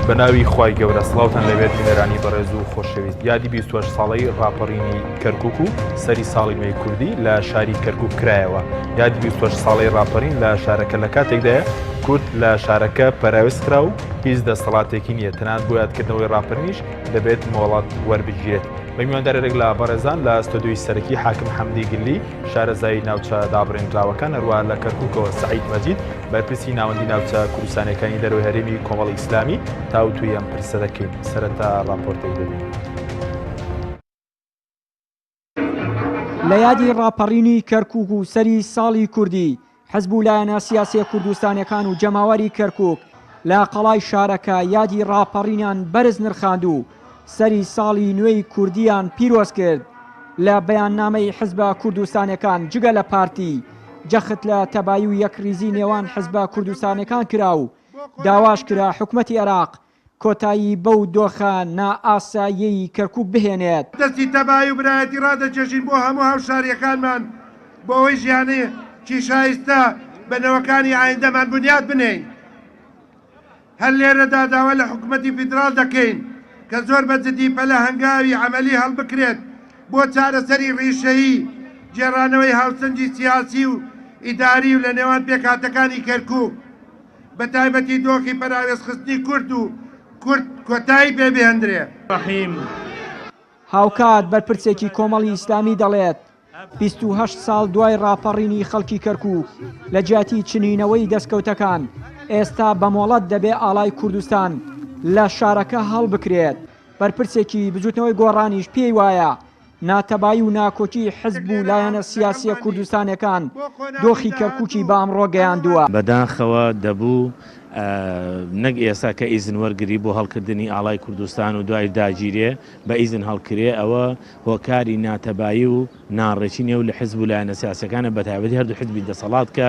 بەناوی خوای گەورە سڵاوتان لەبێت بینەرانی بەڕێز و خۆشەویست. یادی 28 ساڵەی ڕاپەڕینی کەرکووک و سەری ساڵی نوێی کوردی لە شاری کەرکووک کرایەوە. یادی 28 ساڵەی ڕاپەڕین لە شارەکە لە کاتێکدایە کورد لە شارەکە پەراویست کرا و هیچ دەسەڵاتێکی نییە، تەنانەت بۆ یادکردنەوەی ڕاپەڕینیش دەبێت مۆڵەت وەربگیرێت. بە میواندارێک لە بەڕێزان لە ستۆدیۆی سەرەکی حاکم حەمدی گلی شارەزایی ناوچە دابڕێنراوەکان هەروە لە کەرکووکەوە سەعید مەجید بەرپرسی ناوەندی ناوچە کوردستانەکانی دەرەوەی هەرێمی کۆمەڵی ئیسلامی تاوتوی ئەم پرسە دەکەین. سەرەتا ڕاپۆرتێک دەبین. لە یادی ڕاپەڕینی کەرکووک و سەری ساڵی کوردی حەزب و لایەنە سیاسی کوردستانەکان و جەماوەری کەرکووک لە قەڵای شارەکە یادی ڕاپەڕینیان بەرز نرخاند و سەری ساڵی نوێی کوردیان پیرۆز کرد. لە بەیاننامەی حزبە کوردستانەکان جگە لە پارتی جەخت لە تەبایی و یەکریزی نێوان حزبە کوردستانەکان کرا و داواش کرا حکومەتی عێراق کۆتایی بەو دۆخە نائاساییەی کەرکووک بهێنێت. دەستی تەبایی و برایەتی ڕادەچێژین بۆ هەموو هاوشاریەکانمان بۆ ئەوەی ژیانەیەکی شایستە بنەوەکانی ئایندەمان بنیاد بنێین. هەر لێرەدا داوا لە حکومەتی فیدراڵ دەکەین کە زۆر بەجددی پەلە هەنگاوی عملی هەڵبکرێت بۆ چارەسەری ڕیشەیی جێڕانەوەی هاوسەنگی سیاسی و ئیداری و لە نێوان پێکهاتەکانی کەرکووک بە تایبەتی دۆخی پەراوێزخستنی کورد و کورد کۆتایی پێبێندرێ. هاوکات بەرپرسێکی کۆمەڵی ئیسلامی دەڵێت 28 ساڵ دوای ڕاپەڕینی خەڵکی کەرکووک لە جیاتی چنینەوەی دەستکەوتەکان ئێستا بەمۆڵەت دەبێ ئاڵای کوردستان لە شارەکە هەڵبکرێت. بەرپرسێکی بجووتنەوەی گۆڕانیش پێی وایە ناتەبایی و ناکۆکی حزب و لایەنە سیاسیە کوردستانەکان دۆخی کەرکووکی بە ئەمڕۆ گەیاندووە. بەداخەوە دەبوو نەک ئێستا کە ئیزن وەرگری بۆ هەڵکردنی ئاڵای کوردستان و دوای داگیرێ بە ئیزن هەڵکرێ ئەوە هۆکاری ناتەبایی و ناڕێکی نێو لە حزب و لایەنە سیاسەکانە بەتایبەتی هەردوو حزبی دەسەڵات کە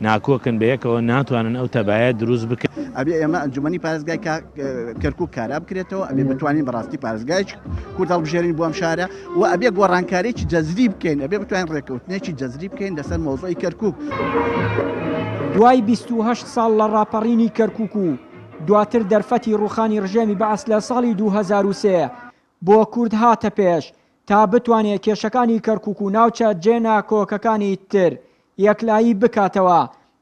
ناکۆکن بە یەکەوە ناتوانن ئەو تەبایە دروست بکەن. ئەبێ ئێمە ئەنجومەنی پارێزگای کەرکووک کارا بکرێتەوە، ئەبێ بتوانین بەڕاستی پارێزگای کورد هەڵبژێرین بۆ ئەم شارە و ئەبێ گۆڕانکاریی جەزری بکەین، ئەبێ بتوانین ڕێکەوتنێکی جەزری بکەین لەسەر مۆزۆی کەرکووک. دوای 28 ساڵ لە ڕاپەڕینی کەرکووک و دواتر دەرفەتی ڕوخانی ڕژێمی بەعەس لە ساڵی 2003 بۆ کورد هاتە پێش تا بتوانێت کێشەکانی کەرکووک و ناوچە جێنا کۆکەکانی تر یەکلایی بکاتەوە،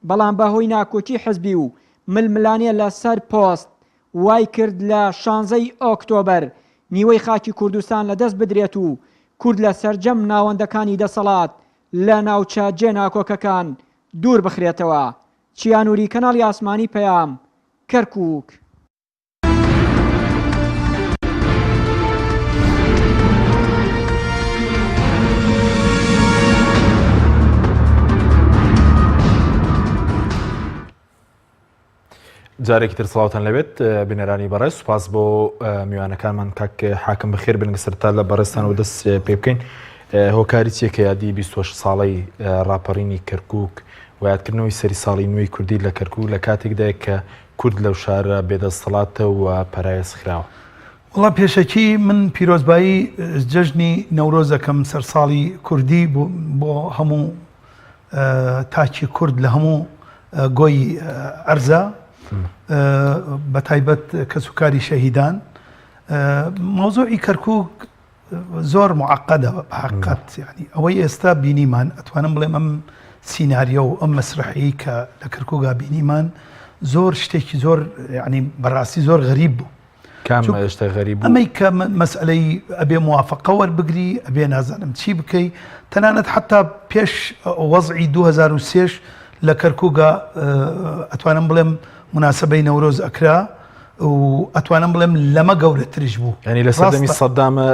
بەڵام بەهۆی ناکۆکی حزبی و ململانێ لەسەر پۆست وای کرد لە 16 ئۆکتۆبەر نیوەی خاکی کوردستان لەدەست بدرێت و کورد لە سەرجەم ناوەندەکانی دەسەڵات لە ناوچە جێنا کۆکەکان دوور بخرێتەوە. چیانووری کەناڵی ئاسمانی پەیام کەرکووک. جارێکی تر سڵاوتان لەبێت بینەرانی بەڕێز. سوپاس بۆ میوانەکانمان کاک حاکم بەخێر بن سەرتا لە بەڕێستان و دەست پێ بکەین. هۆکاری چیەکە یادی 28 ساڵەی ڕاپەڕینی کەرکووک و یادکردنەوەی سەری ساڵی نوێی کوردی لە کەرکووک لە کاتێکدایە کە کورد لەو شارە بێدەسەڵاتە و پەرایەز خراوە. وڵام پێشەکی من پیرۆزبایی جەژنی نەورۆز دەکەم سەر ساڵی کوردی بۆ هەموو تاکی کورد لە هەموو گۆی ئەرزە بە تایبەت کەسوکاری شەهیدان. مەوزوعی کەرکووک زۆر معقدە بەحقیقەت، یعنی ئەوەی ئێستا بینیمان ئەتوانم بڵێم ئەم سیناریۆ و ئەم مەسرحی کە لە کەرکووکا بینیمان زۆر شتێکی زۆر یعنی بەڕاستی زۆر غەریب بوو. شتە غەریب بوو ئەمەی کە مەسئلەی ئەبێ موافقە وەربگری، ئەبێ نازانم چی بکەی، تەنانەت حتا پێش وەزعی 2003 لە کەرکووکا ئەتوانم بڵێم مناسبەی نەورۆز ئەکرا و ئەتوانم بڵێم لەمە گەورەترش بوو. ینی لە سەردەمی سەدامە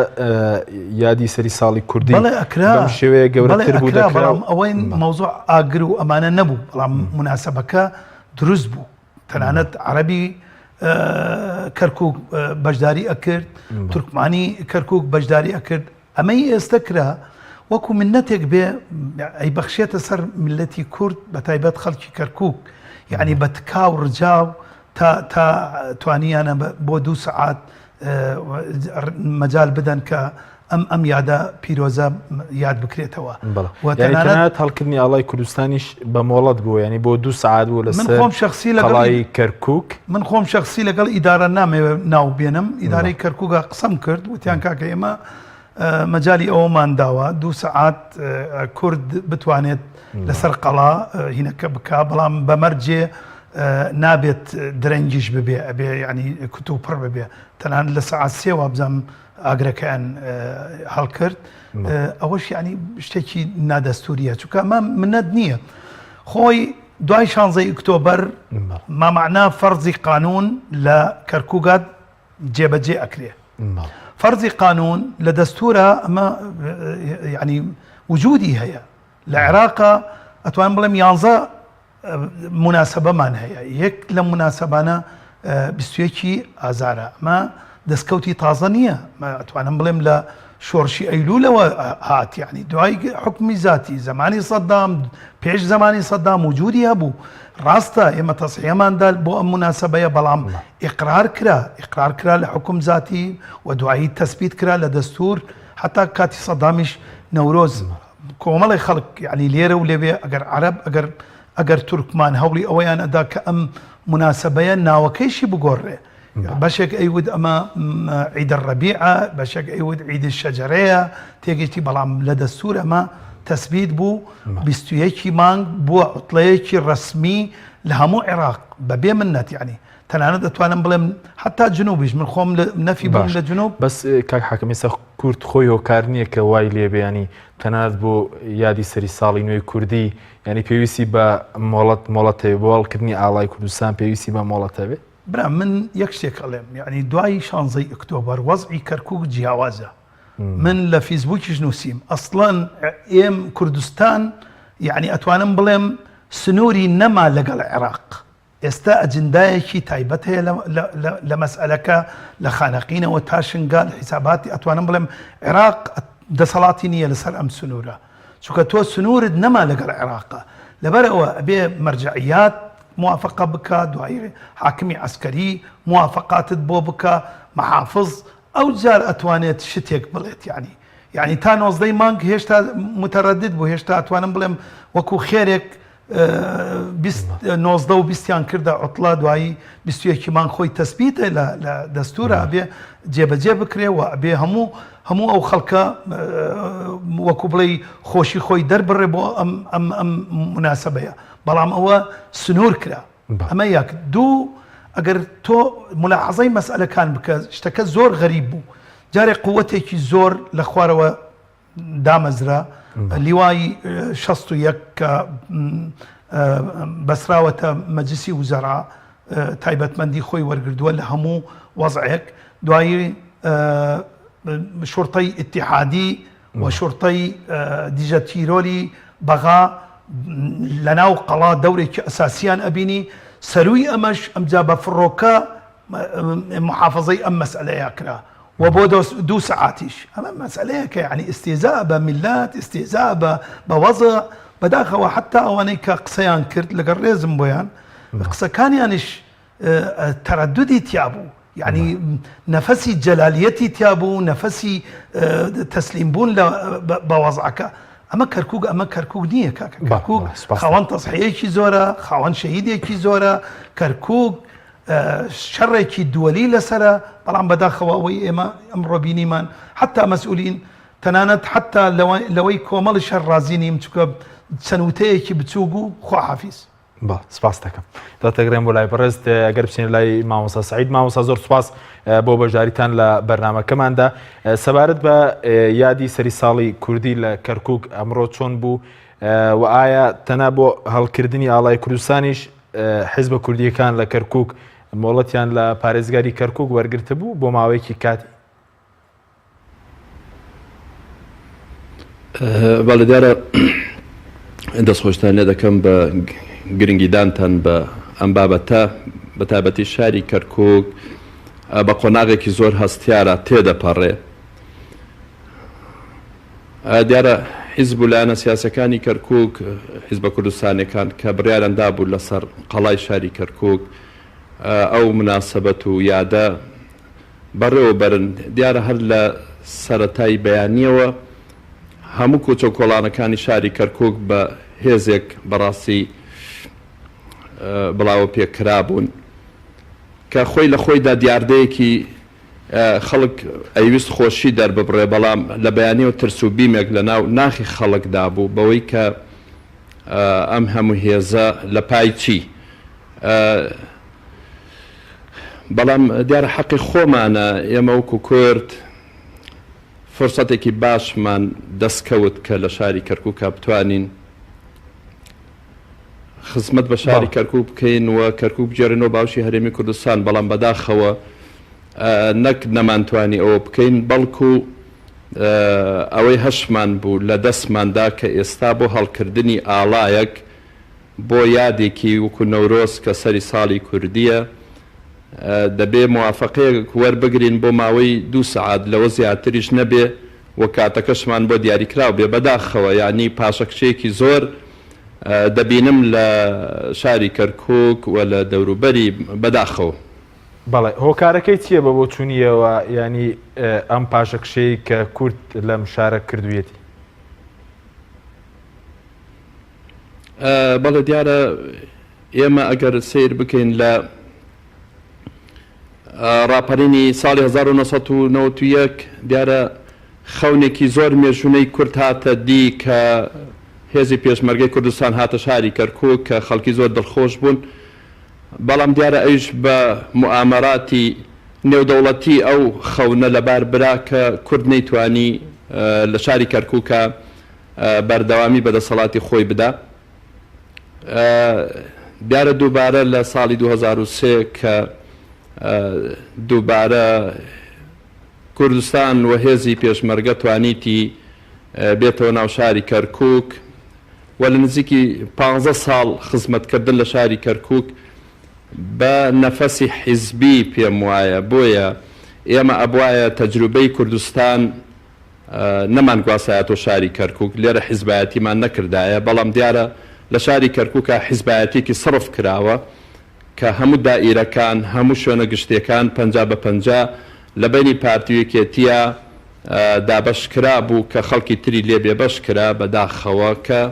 یادی سەری ساڵی کوردی بەڵێ ئەکرا بەم شێوەیە گەورەتر بوو دەکرا. بەڵام ئەوەی مەوزوع ئاگر و ئەمانە نەبوو، بەڵام مناسبەکە دروست بوو. تەنانەت عەرەبی کەرکووک بەشداری ئەکرد، تورکمانی کەرکووک بەشداری ئەکرد. ئەمەی ئێستا کرا وەکو منەتێک بێ ئەی بەخشێتە سەر ملەتی کورد بە تایبەت خەڵکی کەرکووک، یعنی بە تکا و ڕجاو تا توانیانە بۆ 2 سەعات مەجال بدەن کە ئەم یادە پیرۆزە یاد بکرێتەوە تەنانەت هەڵکردنی ئاڵای کوردستانیش بە مۆڵەت بووە ینی بۆ 2 سعات بوو لەسەر من خۆم شخصی لەگەڵی کەرکووک من خۆم شخصی لەگەڵ ئیدارە نامەوێ ناو بێنم ئیدارەی کەرکووکە قسەم کرد وتیان کاکە ئێمە مەجای ئەوەمان داوە 2 سعات کورد بتوانێت لەسەر قەڵا هینەکە بکە بەڵام بەمەرجێ نابێت درەنگیش ببێ ئەبێ ینی کوت و پڕ ببێ تەنان لە سعات 3 وابزەم ئاگرەکەیان هەڵکرد ئەوەش ینی شتێکی نادەستوریە چونکە ئەمە منەت نییە خۆی دوای 16 ئۆکتۆبەر مامەعنا فەرزی قانون لە کەرکووکات جێبەجێ ئەکرێ فەرزی قانون لە دەستورە ئەمە ینی وجودی هەیە لە عێراقا ئەتوان بڵێم 11 مناسبەمان هەیە یەک لە مناسبانە 21 ئازارە ئەمە دەستکەوتی تازە نییە ئەتوانم بڵێم لە شۆڕشی ئەیلولەوە هات ینی دوای حکمی ذاتی زمانی سەدام پێش زمانی سەدام وجودی هەبوو ڕاستە ئێمە تەسحیەماندا بۆ ئەم مناسبەیە بەڵام ئیقرار کرا لە حکم ذاتی و دوایی تەسبیت کرا لە دەستور حتا کاتی سەدامیش نەورۆز کۆمەڵی خەڵک ینی لێرە و لێوێ ئەگەر عەرەب ئەگەر تورکمان هەوڵی ئەوەیان ئەدا کە ئەم مناسبەیە ناوەکەیشی بگۆڕێ بەشێک ئەیود ئەمە عیدە ڕەبیعە بەشێک ئەیود عیدی شەجەرەیە تێگەیشتی بەڵام لە دەستور ئەمە تەسبیت بوو 21 مانگ بووە عوتڵەیەکی ڕسمی لە هەموو عێراق بەبێ منەت ینی تەنانەت دەتوانم بڵێم حتا جنوبیش من خۆم نەفی بووم لە جنوب بەس کاک حاکەم ئێستا کورد خۆی هۆکار نییە کە وای لێبێ ینی تەنانەت بۆ یادی سەری ساڵی نوێی کوردی ینی پێویستی بە مۆڵەتەوێ بۆ هەڵکردنی ئاڵای کوردستان پێویستی بە مۆڵەتەوێ برا من یەک شتێک ئەڵێم یعنی دوای 16 ئۆکتۆبەر وەزعی کەرکووک جیاوازە من لە فیسبووکیش نووسیم ئەسڵەن ئێم کوردستان یعنی ئەتوانم بڵێم سنووری نەما لەگەڵ عێراق ئێستا ئەجندایەکی تایبەت هەیە لە مەسئلەکە لە خانەقینەوە تا شنگا لە حیساباتی ئەتوانم بڵێم عێراق دەسەڵاتی نییە لەسەر ئەم سنوورە چونکە تۆ سنوورت نەما لەگەڵ عێراقە لەبەرەوە ئەبێ مەرجعیات موافقة بکە دوای حاکمی عسکەری موافقاتت بۆ بکە محافظ ئەو جار ئەتوانێت شتێک بڵێت یعنی تا 19 مانگ هێشتا متەردد بوو هێشتا ئەتوانم بڵێم وەکو خێرێک 19 و 20یان کردە عوتڵە دوایی 21 مانگ خۆی تەسبیتە لە دەستورە ئەبێ جێبەجێ بکرێ و ئەبێ هەموو ئەو خەڵکە وەکو بڵێ خۆشی خۆی دەربڕێ بۆ ئەم مناسبەیە بەڵام ئەوە سنوور کرا ئەمە یەک دوو ئەگەر تۆ ملاحەزەی مەسئلەکان بکە شتەکە زۆر غەریب بوو جارێک قووەتێکی زۆر لە خوارەوە دامەزرا لیوای 61 کە بەسراوەتە مەجلیسی وزەرا تایبەتمەندی خۆی وەرگردووە لە هەموو وەزعێک دوایی شورتەی ئیتیحادی و شورتەی دیژە تیرۆلی بەغا لەناو قەڵا دەورێکی ئەساسیان ئەبینی سەروی ئەمەش ئەمجا بە فڕۆکە محافظەی ئەم مەسئلەیە کرا و بۆ 2 سعاتیش ئەمە مەسئلەیەکە یعنی ئیستێزا بە میلات ئیستێزا بە وەزع بەداخەوە حتا ئەوانەی کە قسەیان کرد لەگەڵ ڕێزم بۆیان قسەکانیانش تەرەدودی تیا بوو یعنی نەفەسی جەلالیەتی تیا بوو نەفەسی تەسلیم بوون بە وەزعەکە ئەمە کەرکووک نییە کەرکووک خاوەن تەسحیەیەکی زۆرە خاوەن شەهیدێکی زۆرە کەرکووک شەڕێکی دووەلی لەسرە بەڵام بەداخەوە ئەوەی ئێمە ئەمڕۆ بینیمان حتا مەسئولین تەنانەت حتا لەوەی کۆمەڵی شەڕ رازی نیم چونکە چەنوتەیەکی بچووک و خواحافیز سپاس دەکەم دەتەگرێن بۆ لای بەڕێست ئەگەر بچین لای مامۆستا سعید مامۆستا زۆر سپاس بۆ بەشداریتان لە بەرنامەکەماندا سەبارەت بە یادی سەری ساڵی کوردی لە کەرکووک ئەمڕۆ چۆن بوو و ئایا تەنها بۆ هەڵکردنی ئاڵای کوردستانیش حیزبە کوردیەکان لە کەرکووک مۆڵەتیان لە پارێزگاری کەرکووک وەرگرتە بوو بۆ ماوەیەکی کاتی بەڵێ دیارە دەستخۆشتان لێ دەکەم بە گرنگیدانتان بە ئەم بابەتە بە تایبەتی شاری کەرکووک بە قۆناغێکی زۆر هەستیارە تێدەپەڕێ دیارە حیزب و لایەنە سیاسەکانی کەرکووک حیزبە کوردستانەکان کە بڕیارەندا بوو لەسەر قەڵای شاری کەرکووک ئەو مناسبەت و یادە بەڕێوە بەرن دیارە هەر لە سەرەتای بەیانیەوە هەموو کۆچە و کۆڵانەکانی شاری کەرکووک بە هێزێک بەڕاستی بڵاوە پێکرا بوون کە خۆی لە خۆیدا دیاردەیەکی خەڵک ئەیویست خۆشی دەرببڕێ بەڵام لە بەیانیەوە ترس و بیمێک لە ناو ناخی خەڵکدا بوو بەوەی کە ئەم هەموو هێزە لە پای چی بەڵام دیارە حەقی خۆمانە ئێمە وەکو کورد فرسەتێکی باشمان دەستکەوت کە لە شاری کەرکووکە بتوانین خزمەت بە شاری کەرکووک بکەین و کەرکووک بجێڕینەوە باوشی هەرێمی کوردستان بەڵام بەداخەوە نەک نەمانتوانی ئەوە بکەین بەڵکو ئەوەی هەشمان بوو لە دەستماندا کە ئێستا بۆ هەڵکردنی ئاڵایەک بۆ یادێکی وەکو نەورۆز کە سەری ساڵی کوردیە دەبێ موافقەیەک وەربگرین بۆ ماوەی 2 سەعات لەوە زیاتریش نەبێ و کاتەکەشمان بۆ دیاریکراو بێ بەداخەوە یعنی پاشەکشەیەکی زۆر دەبینم لە شاری کەرکووک و لە دەوروبەری بەداخەوە بەڵێ هۆکارەکەی چییە بە بۆ چوونیەوە ینی ئەم پاشەکشەی کە کورد لەم شارە کردوێتی بەڵێ دیارە ئێمە ئەگەر سیر بکەین لە ڕاپەرینی ساڵی 1991 دیارە خەونێکی زۆر مێژوونەی کورد هاتە دی کە هێزی پێشمەرگەی کوردستان هاتە شاری کەرکووک کە خەڵکی زۆر دڵخۆش بوون بەڵام دیارە ئەوش بە موامەراتی نێودەوڵەتی ئەو خەونە لەبار برا کە کورد نەیتوانی لە شاری کەرکووکە بەردەوامی بەدەسەڵاتی خۆی بدا دیارە دووبارە لە ساڵی 2003 کە دووبارە کوردستان و هێزی پێشمەرگە توانیتی بێتەوە ناو شاری کەرکووک و لە نزیکی 15 ساڵ خزمەتکردن لە شاری کەرکووک بە نەفەسی حیزبی پێم وایە بۆیە ئێمە ئەبوایە تەجروبەی کوردستان نەمان گواسایەتەوە شاری کەرکووک لێرە حیزبایەتیمان نەکردایە بەڵام دیارە لە شاری کەرکووکە حیزبایەتێکی سڕف کراوە کە هەموو دائیرەکان هەموو شوێنە گشتیەکان 50 بە 50 لە بینی پارتیویەکێتیە دابەشکرا بوو کە خەڵکی تری لێ بێبەش کرا بەداخەوە کە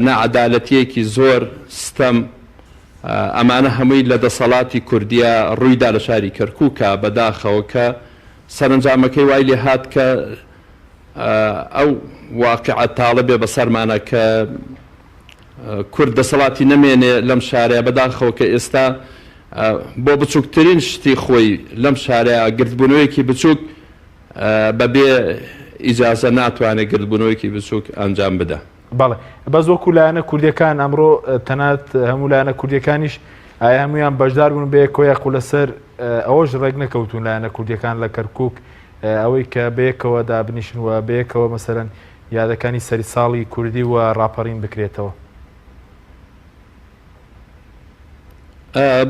نەعەدالەتیەکی زۆر ستەم ئەمانە هەمووی لە دەسەڵاتی کوردیە ڕوویدا لە شاری کەرکووکە بەداخەوە کە سەرنجامەکەی وای لێ هات کە ئەو واقعە تاڵە بێ بەسەرمانە کە کورد دەسەڵاتی نەمێنێ لەم شارەیە بەداخەوە کە ئێستا بۆ بچووکترین شتی خۆی لەم شارەیە گردبوونەوەیەکی بچووک بەبێ ئیجازە ناتوانێت گردبوونەوەیەکی بچووک ئەنجام بدە بەڵێ بەس وەکو لایەنە کوردیەکان ئەمڕۆ تەنات هەموو لایەنە کوردیەکانیش ئایا هەمویان بەشدار بوون بە یەکۆیەک و لەسەر ئەوەش ڕێک نەکەوتون لایەنە کوردیەکان لە کەرکووک ئەوەی کە بەیەکەوە دابنیشن و بەیەکەوە مەسەرەن یادەکانی سەری ساڵی کوردی و ڕاپەڕین بکرێتەوە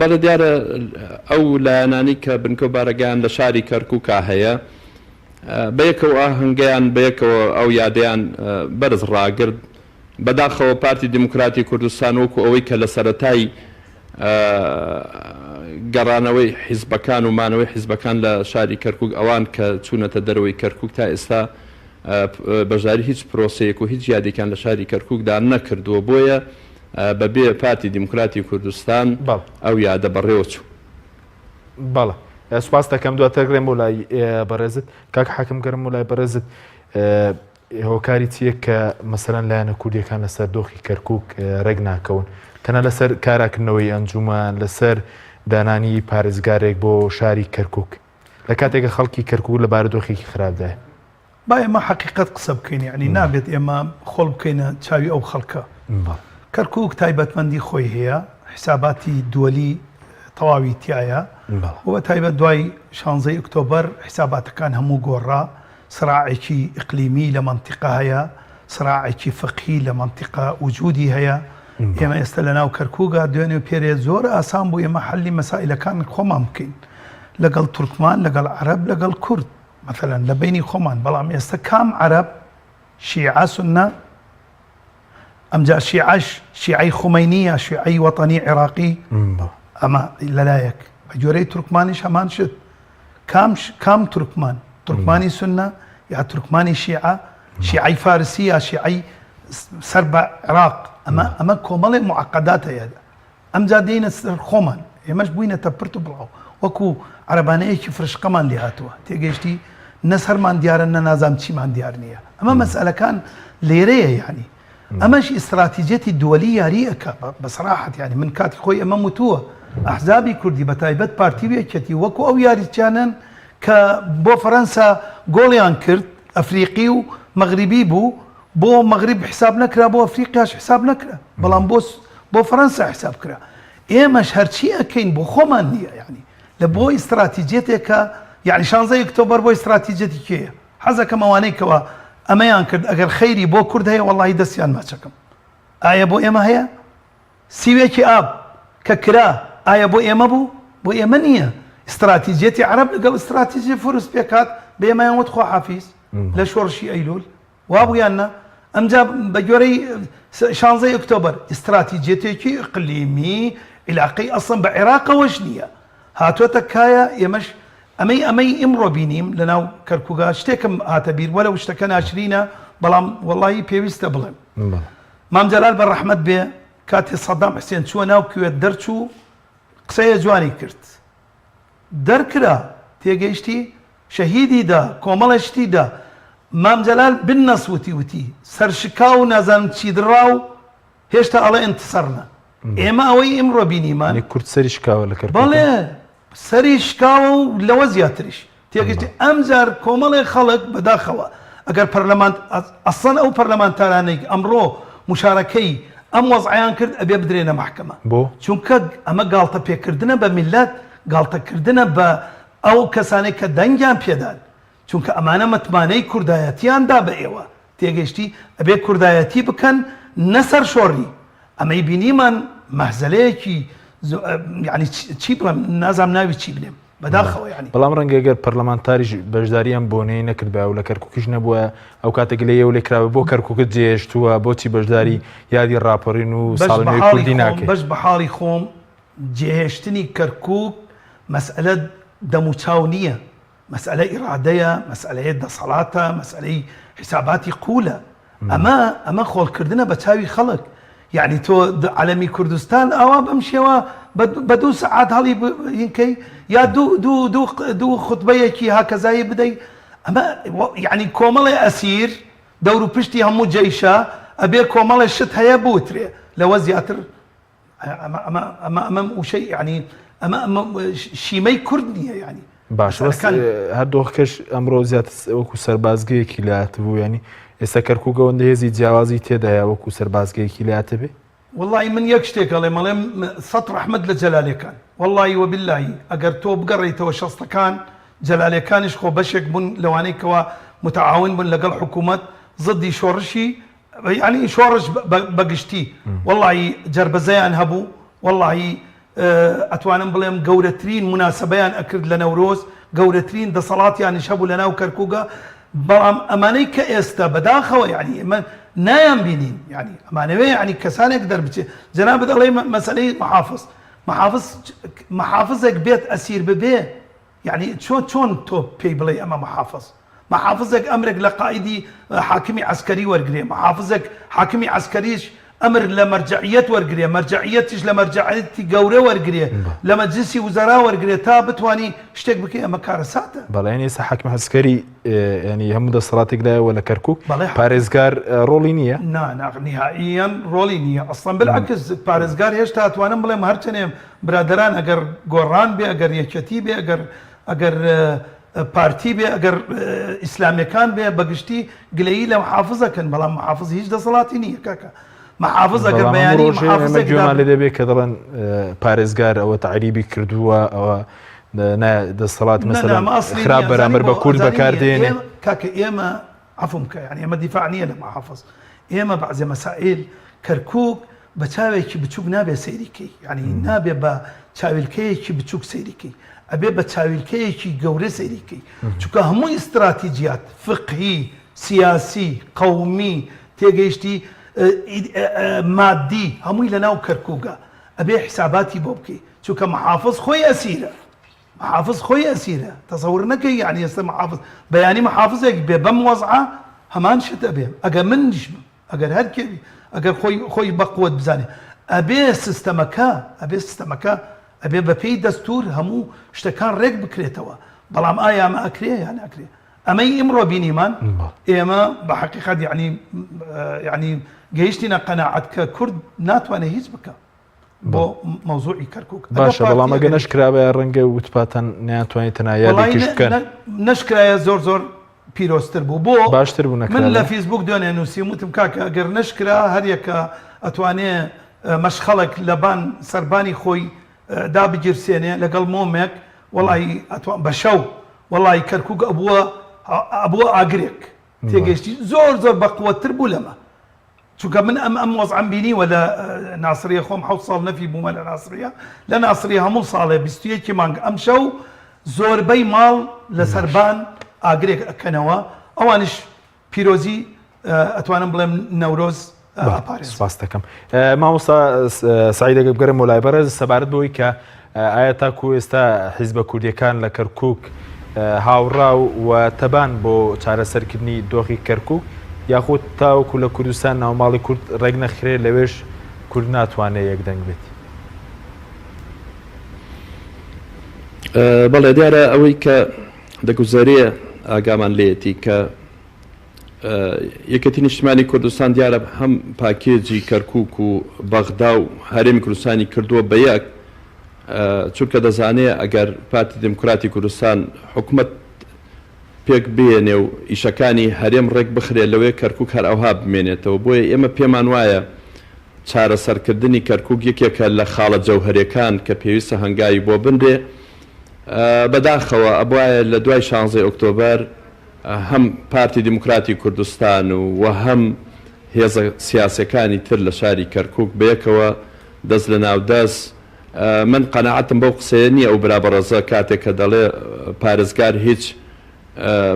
بەڵێ دیارە ئەو لایەنانی کە بنکە بارەگەیان لە شاری کەرکووکە هەیە بەیەکەوە ئاهەنگیان بەیەکەوە ئەو یادیان بەرز ڕاگرت بەداخەوە پارتی دیموکراتی کوردستان وەکو ئەوەی کە لە سەرەتای گەڕانەوەی حیزبەکان و مانەوەی حیزبەکان لە شاری کەرکووک ئەوان کە چوونەتە دەرەوەی کەرکووک تا ئێستا بەشداری هیچ پرۆسەیەک و هیچ یادێکیان لە شاری کەرکووکدا نەکردووە بۆیە بەبێ پارتی دیموکراتی کوردستان ئەو یادە بەڕێوە چوو بەڵێ سوپاس دەکەم دواتر گرێم بۆ لای بەڕێزت کاک حاکم گەرم بۆ لای بەڕێزت هۆکاری چییە کە مەسەرەن لایەنە کوردیەکان لەسەر دۆخی کەرکووک ڕێک ناکەون تەنە لەسەر کاراکردنەوەی ئەنجومان لەسەر دانانی پارێزگارێک بۆ شاری کەرکووک لە کاتێکە خەڵکی کەرکووک لە بارودۆخێکی خراپدایە با ئێمە حقیقەت قسە بکەین ینی نابێت ئێمە خۆڵ بکەینە چاوی ئەو خەڵکە کەرکووک تایبەتمەندی خۆی هەیە حساباتی دووەلی تەواوی تایە و تایبەت دوای 16 ئۆکتۆبەر حساباتەکان هەموو گۆڕا سراعێکی ئیقلیمی لە منتیقە هەیە سراعێکی فقهی لە منتیقە وجودی هەیە ئێمە ئێستا لە ناو کەرکووکە دوێنێ و پێرێ زۆر ئاسان بوو ئێمە حەلی مەسائلەکان خۆمان بکەین لەگەڵ تورکمان لەگەڵ عەرەب لەگەڵ کورد مثلا لە بینی خۆمان بەڵام ئێستا کام عەرەب شیعە سونە ئەمجا شیعەی خومەینیە شیعەی وەتەنی عێراقی ئەمە لەلایەک بە جۆرەی تورکمانیش هەمان شت کام تورکمان تورکمانی سنە یا تورکمانی شیعە شیعی فارسی یا شیعی سەر بە عێراق ئەمە کۆمەڵێ معقدات هەیە ئەمجا دێنە سەر خۆمان ئێمەش بووینەتە پرت و بڵاو وەکو عەرەبانەیەکی فرشقەمان لێ هاتووە تێگەیشتی نەس هەرمان دیارە نە نازام چیمان دیار نییە ئەمە مەسئلەکان لێرەیە یعنی ئەمەش ئیستراتیجێتی دووەلی یاریەکە بەسەراحەت یعنی من کاتی خۆی ئەمە وتووە ئەحزابی کوردی بە تایبەت پارتی وێکێتی وەکو ئەو یاریچیانن کە بۆ فەرەنسا گۆڵیان کرد ئەفریقی و مەغریبی بوو بۆ مەغریب حساب نەکرا بۆ ئەفریقیاش حساب نەکرا بەڵام بۆ فەرەنسا حساب کرا ئێمەش هەرچی ئەکەین بۆ خۆمان نییە یعنی لە بۆ ئیستراتیجێتێکە یعنی 16 ئۆکتۆبەر بۆ ئیستراتیجێتی کێیە حەزەکەم ئەوانەی کەوە ئەمەیان کرد ئەگەر خەیری بۆ کورد هەیە وەڵڵاهی دەستیان ماچەکەم ئایا بۆ ئێمە هەیە سیوێکی ئاب کە کرا ئایا بۆ ئێمە بوو بۆ ئێمە نییە استراتیجێتی عەرەب لەگەڵ استراتیجی فورس پێکات بە ئێمەیان وت خوا حافیز لە شۆڕشی ئەیلول وابوویاننا ئەمجا بە گوێرەی 16 ئۆکتۆبەر استراتیجێتێکی ئیقلیمی عیلاقەی ئەسڵن بە عێراقەوەش نییە هاتوۆتە کایە ئێمەش ئەمەی ئیمڕۆ بینیم لەناو کەرکووگا شتێکم هاتە بیر وەرە شتەکە ناشرینە بەڵام وەڵڵاهی پێویستە بڵێم مام جەلال بە ڕەحمەت بێ کاتێ سەدام حوسێن چووە ناو کوێت دەرچوو قسەیە جوانی کرد دەرکرا تێگەیشتی شەهیدی دا کۆمەڵە شتی دا مام جەلال بنەس وتی سەرشکا و نازانم چی دڕا و هێشتا ئەڵێ ئینتسەرنە ئێمە ئەوەی ئیمڕۆ بینیمان کورد سەری شکاوە لە کەرکووک بەڵێ سەری شکاوە و لەوە زیاتریش تێگەشتی ئەمجار کۆمەڵێ خەڵک بەداخەوە ئەگەر پەرلەمان ئەسڵەن ئەو پەرلەمانتارانەی ئەمڕۆ مشارەکەی ئەم وەزعیان کرد ئەبێ بدرێنە محکەمە بۆ چونکە ئەمە گاڵتە پێکردنە بە میلەت گاڵتەکردنە بە ئەو کەسانێک کە دەنگیان پێدان چونکە ئەمانە متمانەی کوردایەتیاندا بە ئێوە تێگەشتی ئەبێ کوردایەتی بکەن نەسەر شۆڕی ئەمەی بینیمان مەحزەلەیەکی یعنی چی بڵێم نازام ناوی چی بنێم بەداخەوە یعنی بەڵام ڕەنگە ئەگەر پەرلەمانتاریش بەشداریان بۆنەی نەکرد بە و لە کەرکووکیش نەبووە ئەو کاتێک لە ئێوە لێکراوە بۆ کەرکووکت جێهێشتووە بۆچی بەشداری یادی ڕاپەڕین و ساڵی کوردی ناکەیت بەش بە حاڵی خۆم جێهێشتنی کەرکووک مەسئلە دەموچاو نییە مەسئلە ئیرادەیە مەسئلەیە دەسەڵاتە مەسئلەی حساباتی قولە ئەمە خۆڵکردنە بە چاوی خەڵک یعنی تۆ عەلەمی کوردستان ئاوا بەم شێوە بە 2 سەعات هەڵی بکەی یا دوو خوتبەیەکی هاکەزایی بدەی ئەمە یعنی کۆمەڵی ئەسیر دەور و پشتی هەموو جەیشە ئەبێ کۆمەڵی شت هەیە بوترێ لەوە زیاتر ئەمە وشەی یعنی ئەمە شیمەی کورد نییە یعنی باش هەردۆخەکەش ئەمڕۆ زیاتر وەکو سەربازگەیەکی لاتبوو ینی ئێستا کەرکووکەوەندە هێزی جیاوازی تێدایە وەکو سەربازگەیەکی لاتە بێ والله من یەک شتێکەڵێ مەڵێم سەد ڕەحمەت لە جەلالەکان واللهی وەبیللهی ئەگەر تۆ بگەڕێیتەوە شەستەکان جەلالەکانیش خۆ بەشێک بوون لەوانەی کەوە متعاون بوون لەگەڵ حکوومەت زدی شۆڕشی ینی شۆڕش بەگشتی واللهی جربەزەیان هەبوو واللهی ئەتوانم بڵێم گەورەترین مناسبەیان ئەکرد لە نەورۆز گەورەترین دەسەڵاتیانیش هەبوو لە ناو کەرکووگە بەڵام ئەمانەی کە ئێستا بەداخەوە یعنی ئەمە نایان بینین یعنی ئەمانەوێ یعنی کەسانێک دەربچێت جەنابەت دەڵێ مەسەلەی محافظێک بێت ئەسیر ببێ یعنی چۆن تۆ پێی بڵێ ئەمە محافظێک ئەمرێک لە قائیدی حاکمی عسکەری وەرگێ محافظێک حاکمی عسکەریش ئەمر لە مەرجعیەت وەرگێ مەرجعیەتیش لە مەرجعیەتی گەورە وەرگێ لە مەجلیسی وزەرا وەرگێ تا بتوانی شتێک بکەی ئەمە کارە ساتە بەڵێن ئێستا حاکمی عسکەری ینی هەموو دەسەڵاتێک لایەوە لە کەرکووک پارێزگار ڕۆڵی نییە نهائیان ڕۆڵی نییە ئەسڵەن بالعکس پارێزگار هێشتا ئەتوانم بڵێم هەرچەنێ برادەران ئەگەر گۆڕان بێ ئەگەر یەکەتی بێ ئەگەر پارتی بێ ئەگەر ئیسلامیەکان بێ بەگشتی گلەیی لە محافظەکەن بەڵام محافظ هیچ دەسەڵاتی نییە کاکە محافظ ئەگەر بەیانی محافظێکمان لێ دەبێت کە دەڵێن پارێزگار ئەوە تعریبی کردووە ئەوە دەسەڵات مەسەلا خراپ بەرامبەر بە کورد بەکاردێنێ کاکە ئێمە عەفوم کە یعنی ئێمە دیفاع نییە لە محافظ ئێمە بەعزێ مەسائل کەرکووک بە چاوێکی بچووک نابێ سەیریکەی یعنی نابێ بە چاویلکەیەکی بچووک سەیریکەی ئەبێ بە چاویلکەیەکی گەورە سەیریکەی چونکە هەموو ئیستراتیجیات فقهی سیاسی قەومی تێگەیشتی مادی هەمووی لە ناو کەرکووگە ئەبێ حساباتی بۆ بکەی چونکە محافظ خۆی ئەسیرە محافظ خۆی ئەسیرە تەسەور نەکەی یعنی ئێستا محافظ بەیانی محافظێک بێ بەم وەزعە هەمان شت ئەبێ ئەگەر من دیشم ئەگەر هەر کێوی ئەگەر خۆی بەقوت بزانێ ئەبێ سیستەمەکە ئەبێ بە پێی دەستور هەموو شتەکان ڕێک بکرێتەوە بەڵام ئایا ئەمە ئەکرێ یان ناکرێ ئەمەی ئیمڕۆ بینیمان ئێمە بە حەقیقەت یعنی گەیشتینە قەناعەت کە کورد ناتوانێت هیچ بکە بۆ مەوزوعی کەرکووک باشە بەڵام ئەگە نەشکرابە ڕەنگە وتپاتەن نیانتوانێت تەنها یادێکیش بکەن نەشکرایە زۆر پیرۆستتر بوو بۆ باشتر بوو من لە فیسبوک دوێنێ نووسیم وتم کاکە ئەگەر نەشکرا هەریەکە ئەتوانێ مەشخەڵک لەبان سەربانی خۆی دابگیرسێنێ لەگەڵ مۆمێک وڵی بە شەو وڵی کەرکووک ئەبووە ئاگرێک تێگەشتی زۆر بەقوەتر بوو لەمە چونکە من ئەم وەزعەم بینیوە لە ناسریە خۆم 7 ساڵ نەفی بوومە لە ناسریە لە ناسریە هەموو ساڵێ 21 مانگ ئەم شەو زۆربەی ماڵ لە سەربان ئاگرێک ئەکەنەوە ئەوانش پیرۆزی ئەتوانم بڵێم نەورۆز سپاس دەکەم مامۆستا سعیدەگە بگەرم وڵای بەڕێز سەبارەت بەوەی کە ئایا تاکو ئێستا حیزبە کوردیەکان لە کەرکووک هاوڕا و تەبان بۆ چارەسەرکردنی دۆخی کەرکووک یاخود تاوەکو لە کوردستان ناوماڵی کورد ڕێک نەخرێ لەوێش کورد ناتوانێت یەکدەنگ بێت بەڵێ دیارە ئەوەی کە دەگوزارەیە ئاگامان لێتی کە یەکەتی نیشتیمانی کوردستان دیارە هەم پاکێجی کەرکووک و بەغدا و هەرێمی کوردستانی کردووە بە یەک چونکە دەزانێت ئەگەر پارتی دموکراتی کوردستان حکومت پێک بێنێ و ئیشەکانی هەرێم ڕێک بخرێت لەوەی کەرکووک هەر ئەوها بمێنێتەوە بۆیە ئێمە پێمان وایە چارەسەرکردنی کەرکووک یەکێکە لە خاڵە جەوهەرەکان کە پێویستە هەنگاوی بۆ بنرێ بەداخەوە ئەبوایە لە دوای 16 ئۆکتۆبەر هەم پارتی دموکراتی کوردستان و هەم هێزە سیاسەکانی تر لە شاری کەرکووک بەیەکەوە دەست لە ناو دەست من قەناعەتم بەو قسەیە نییە ئەو برابەڕەزە کاتێک کە دەڵێ پارێزگار هیچ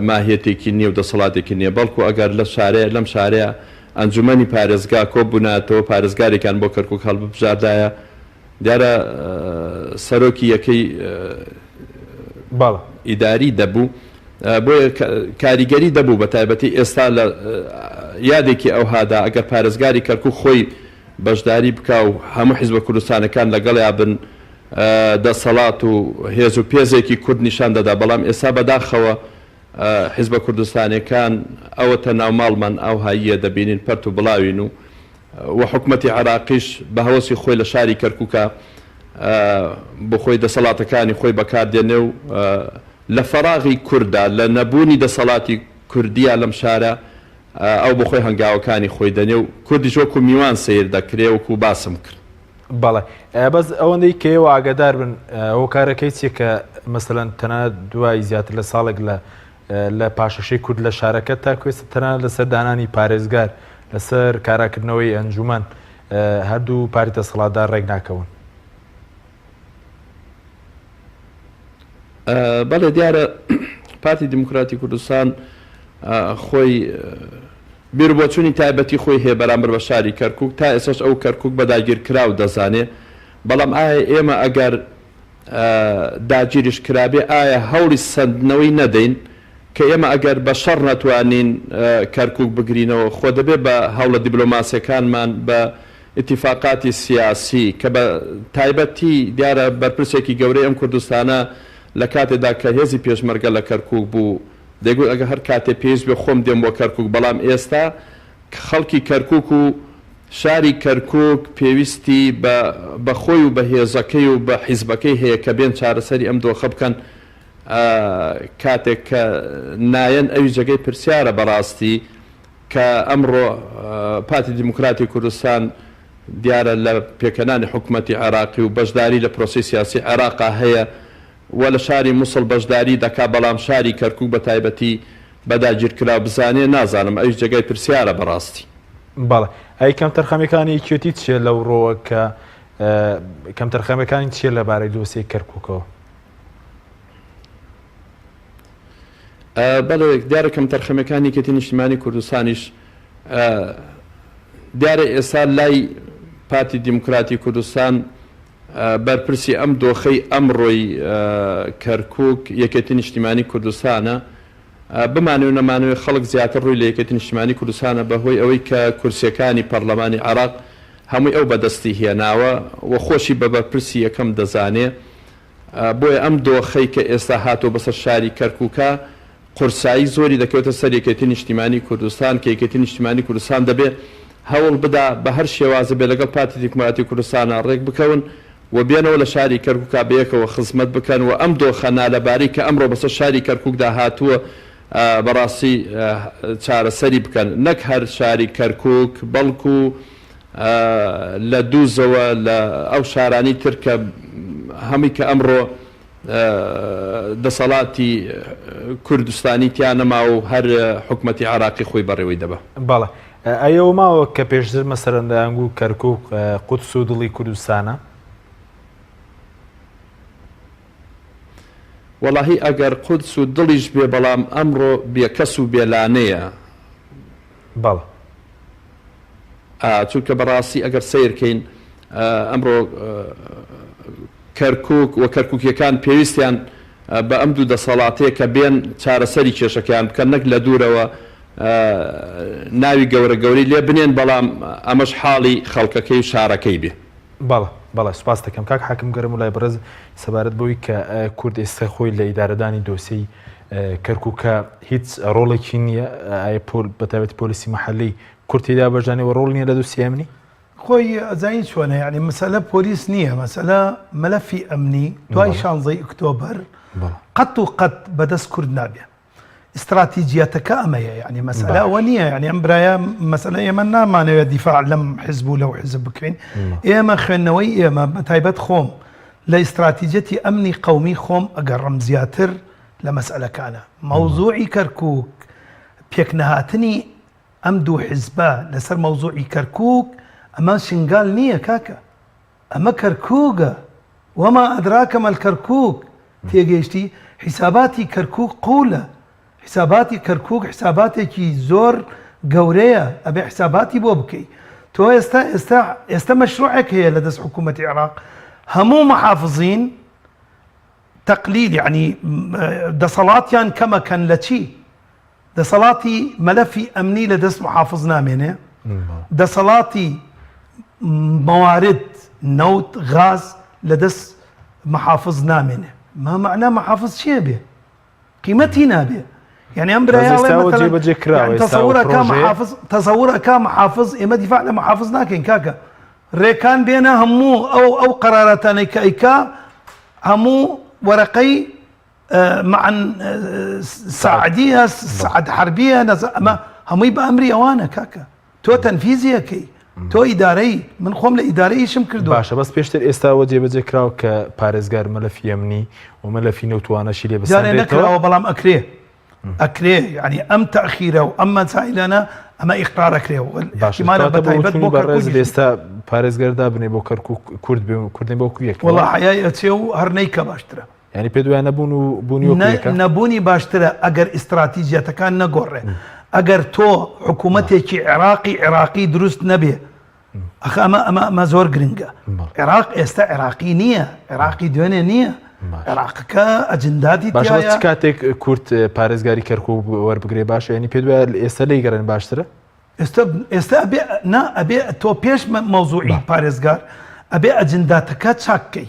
ماهیەتێکی نییە و دەسەڵاتێکی نییە بەڵکو ئەگەر لە شارەیە لەم شارەیە ئەنجومەنی پارێزگا کۆبووناتەوە پارێزگارێکان بۆ کەرکووک هەڵبژاردایە دیارە سەرۆکی یەکەی ئیداری دەبوو بۆیە کاریگەری دەبوو بە تایبەتی ئێستا لە یادێکی ئەوهادا ئەگەر پارێزگاری کەرکووک خۆی بەشداری بکە و هەموو حیزبە کوردستانەکان لەگەڵیا بن دەسەڵات و هێز و پێزێکی کورد نیشان دەدا بەڵام ئێستا بەداخەوە حیزبە کوردستانەکان ئەوەتە ناوماڵمان ئەو هاییە دەبینین پەرت و بڵاوین و حکومەتی عراقیش بە هەوەسی خۆی لە شاری کەرکووکە بۆ خۆی دەسەڵاتەکانی خۆی بەکاردێنێ و لە فەراغی کووردا لە نەبوونی دەسەڵاتی کوردیە لەم شارە ئەو بۆ خۆی هەنگاوەکانی خۆی دەنێ و کوردی وەکو میوان سیر دەکرێ وەکو باسم کرد بەڵێ بەس ئەوەندەی کەەوە ئاگادار بن هۆکارەکەی چیە کە مەسەلەن تەنانەت دوای زیاتر لە ساڵێک لە پاشەشەی کورد لە شارەکە تا کوێستە تەنانەت لەسەر دانانی پارێزگار لەسەر کاراکردنەوەی ئەنجومان هەردوو پاری دەسەڵاتدار ڕێک ناکەون بەڵێ دیارە پارتی دموکراتی کوردستان خۆی بیربۆچوونی تایبەتی خۆی هەیە بەرامبەر بە شاری کەرکووک تا ئێساش ئەو کەرکووک بە داگیرکرا و دەزانێ بەڵام ئایا ئێمە ئەگەر داگیریش کرابێ ئایا هەوڵی سەندنەوەی نەدەین کە ئێمە ئەگەر بە شەڕ نەتوانین کەرکووک بگرینەوە خۆ دەبێ بە هەوڵە دیبلۆماسیەکانمان بە ئیتیفاقاتی سیاسی کە بە تایبەتی دیارە بەرپرسێکی گەورەی ئەم کوردستانە لە کاتێدا کە هێزی پێشمەرگە لە کەرکووک بوو دەیگوت ئەگە هەر کاتێ پێویست بێ خۆم دێم بۆ کەرکووک بەڵام ئێستا خەڵکی کەرکووک و شاری کەرکووک پێویستی بە خۆی و بە هێزەکەی و بە حیزبەکەی هەیە کە بێن چارەسەری ئەم دۆخە بکەن کاتێک کە نایەن ئەوی جێگەی پرسیارە بەڕاستی کە ئەمڕۆ پارتی دموکراتی کوردستان دیارە لە پێکەنانی حکومەتی عراقی و بەشداری لە پرۆسی سیاسی عراقا هەیە و لە شاری مووسڵ بەشداری دەکا بەڵام شاری کەرکووک بە تایبەتی بەداگیرکرا بزانێ نازانم ئەوی جێگای پرسیارە بەڕاستی بەڵێ ئەی کەم تەرخەمەکانی کوێتی چیە لەو ڕۆوە کە کەم تەرخەمەکانی چیە لەبارەی دۆسیی کەرکووکەوە بەڵێ دیارە کەم تەرخەمەکانی کەتی نیشتیمانی کوردستانیش دیارە ئێستا لای پارتی دموکراتی کوردستان بەرپرسی ئەم دۆخەی ئەمڕۆی کەرکووک یەکێتی نیشتیمانی کوردستانە بمانوێ نەمانوێت خەڵک زیاتر ڕووی لە یەکێتی نیشتیمانی کوردستانە بەهۆی ئەوەی کە کورسیەکانی پەرلەمانی عێراق هەمووی ئەو بەدەستی هێناوە و خۆشی بە بەرپرسی یەکەم دەزانێ بۆیە ئەم دۆخەی کە ئێستا هاتۆ بەسەر شاری کەرکووکە قورسایی زۆری دەکەوێتە سەر یەکێتی نیشتیمانی کوردستان کە یەکێتی نیشتیمانی کوردستان دەبێت هەوڵ بدا بە هەر شێوازە بێ لەگەڵ پارتی دیموکراتی کوردستانە ڕێک بکەون و بێنەوە لە شاری کەرکووکا بەیەکەوە خزمەت بکەن و ئەم دۆخە نالەباری کە ئەمڕۆ بەسەر شاری کەرکووکدا هاتووە بەڕاستی چارەسەری بکەن نەک هەر شاری کەرکووک بەڵکو لە دووزەوە لە ئەو شارانی ترکە هەمی کە ئەمڕۆ دەسەڵاتی کوردستانی تیان نەما و هەر حکومەتی عێراقی خۆی بەڕێوەی دەبە بەڵێ ئەوە ماوە کە پێشتر مەسەرەندایانگ و کەرکووک قودس و دڵی کوردستانە وەڵاهی ئەگەر قودس و دڵیش بێ بەڵام ئەمڕۆ بێکەس و بێلانەیە بەڵێ چونکە بەڕاستی ئەگەر سیرکەین ئەمڕۆ کەرکووک و کەرکووکیەکان پێویستیان بە ئەم دوو دەسەڵاتەیە کە بێن چارەسەری کێشەکەیان بکەن نەک لە دوورەوە ناوی گەورە گەوری لێ بنێن بەڵام ئەمەش حاڵی خەڵکەکەی و شارەکەی بێ بەڵێ سوپاس دەکەم کاک حاکم گەرم و لای بەڕێز سەبارەت بەوەی کە کورد ئێستا خۆی لە ئیدارەدانی دۆسیی کەرکووکە هیچ ڕۆڵێکی نییە بەتابەتی پۆلیسی مەحەلەی کورتیدا بەژانەوە ڕۆڵ نییە لە دۆسی ئەمنی خۆی ئەزانی چۆنە یعنی مەسەلە پۆلیس نییە مەسەلە مەلەفی ئەمنی دوای 16 ئۆکتۆبەر قەت و قەت بەدەست کورد نابێ استراتیجیەتەکە ئەمەیە یعنی مەسەلە ئەوە نییە یعنی ئەم برایە مەسەلە ئێمە نامانەوێت دیفاع لەم حیزب و لەو حیزب بکەین ئێمە خوێندنەوەی ئێمە بەتایبەت خۆم لە ئیستراتیجەتی ئەمنی قەومی خۆم ئەگەڕم زیاتر لە مەسئلەکانە مەوزوعی کەرکووک پێکنەهاتنی ئەم دوو حیزبە لەسەر مەوزوعی کەرکووک ئەمە شنگال نییە کاکە ئەمە کەرکووکە وەما ئەدراکە مەل کەرکووک تێگەیشتی حیساباتی کەرکووک قوولە حساباتی کەرکووک حساباتێکی زۆر گەورەیە ئەبێ حساباتی بۆ بکەیت تۆ ئێستا مەشروعێک هەیە لە دەست حکوومەتی عێراق هەموو مەحافزین تەقلیل یعنی دەسەڵاتیان کەمەکەن لە چی دەسەڵاتی مەلەفی ئەمنی لە دەست محافظ نامێنێ دەسەڵاتی موارد نەوت غاز لە دەست محافظ نامێنێ ما معنى محافظ چیە بێ قیمەتی نابێ يعني ام برايا تصور كان محافظ اما دفاع لمحافظ لكن كاكا ريكان بينا همو او قراراتنا كايكا همو ورقي مع سعديه سعد حربيه اما همو يبقى امري اوانا كاكا تو تنفيذيه كي تو اداري من خوم لاداري شم كردو باشا بس بيشتر استاوى جيبه كراو كباريزغار ملف يمني وملف نوتوانا شيلي بس جاري نكراو بلام اكريه يعني ام تاخيره واما سائلنا اما اقرار اكريه احتمال بتايبت بوكر لسه باريزغار دابني بوكر كرد بوكيك والله حياتيو هرنيكا باشتره يعني بدو انا بونيوكيكا نبوني باشتره اگر استراتيجيته كان نغور اگر تو حكومتك عراقي درست نبي اخ اما زور جرينجا عراق عراقي نيه عراقي دوني نيه عراقك اجنداتي باش بس كاتك كورت باريزغاري كركوب وربغري باش يعني بيدو استلي يقرن باشتره ابي نا ابي تو بيش موضوعي باريزغار ابي اجنداتك تشاكي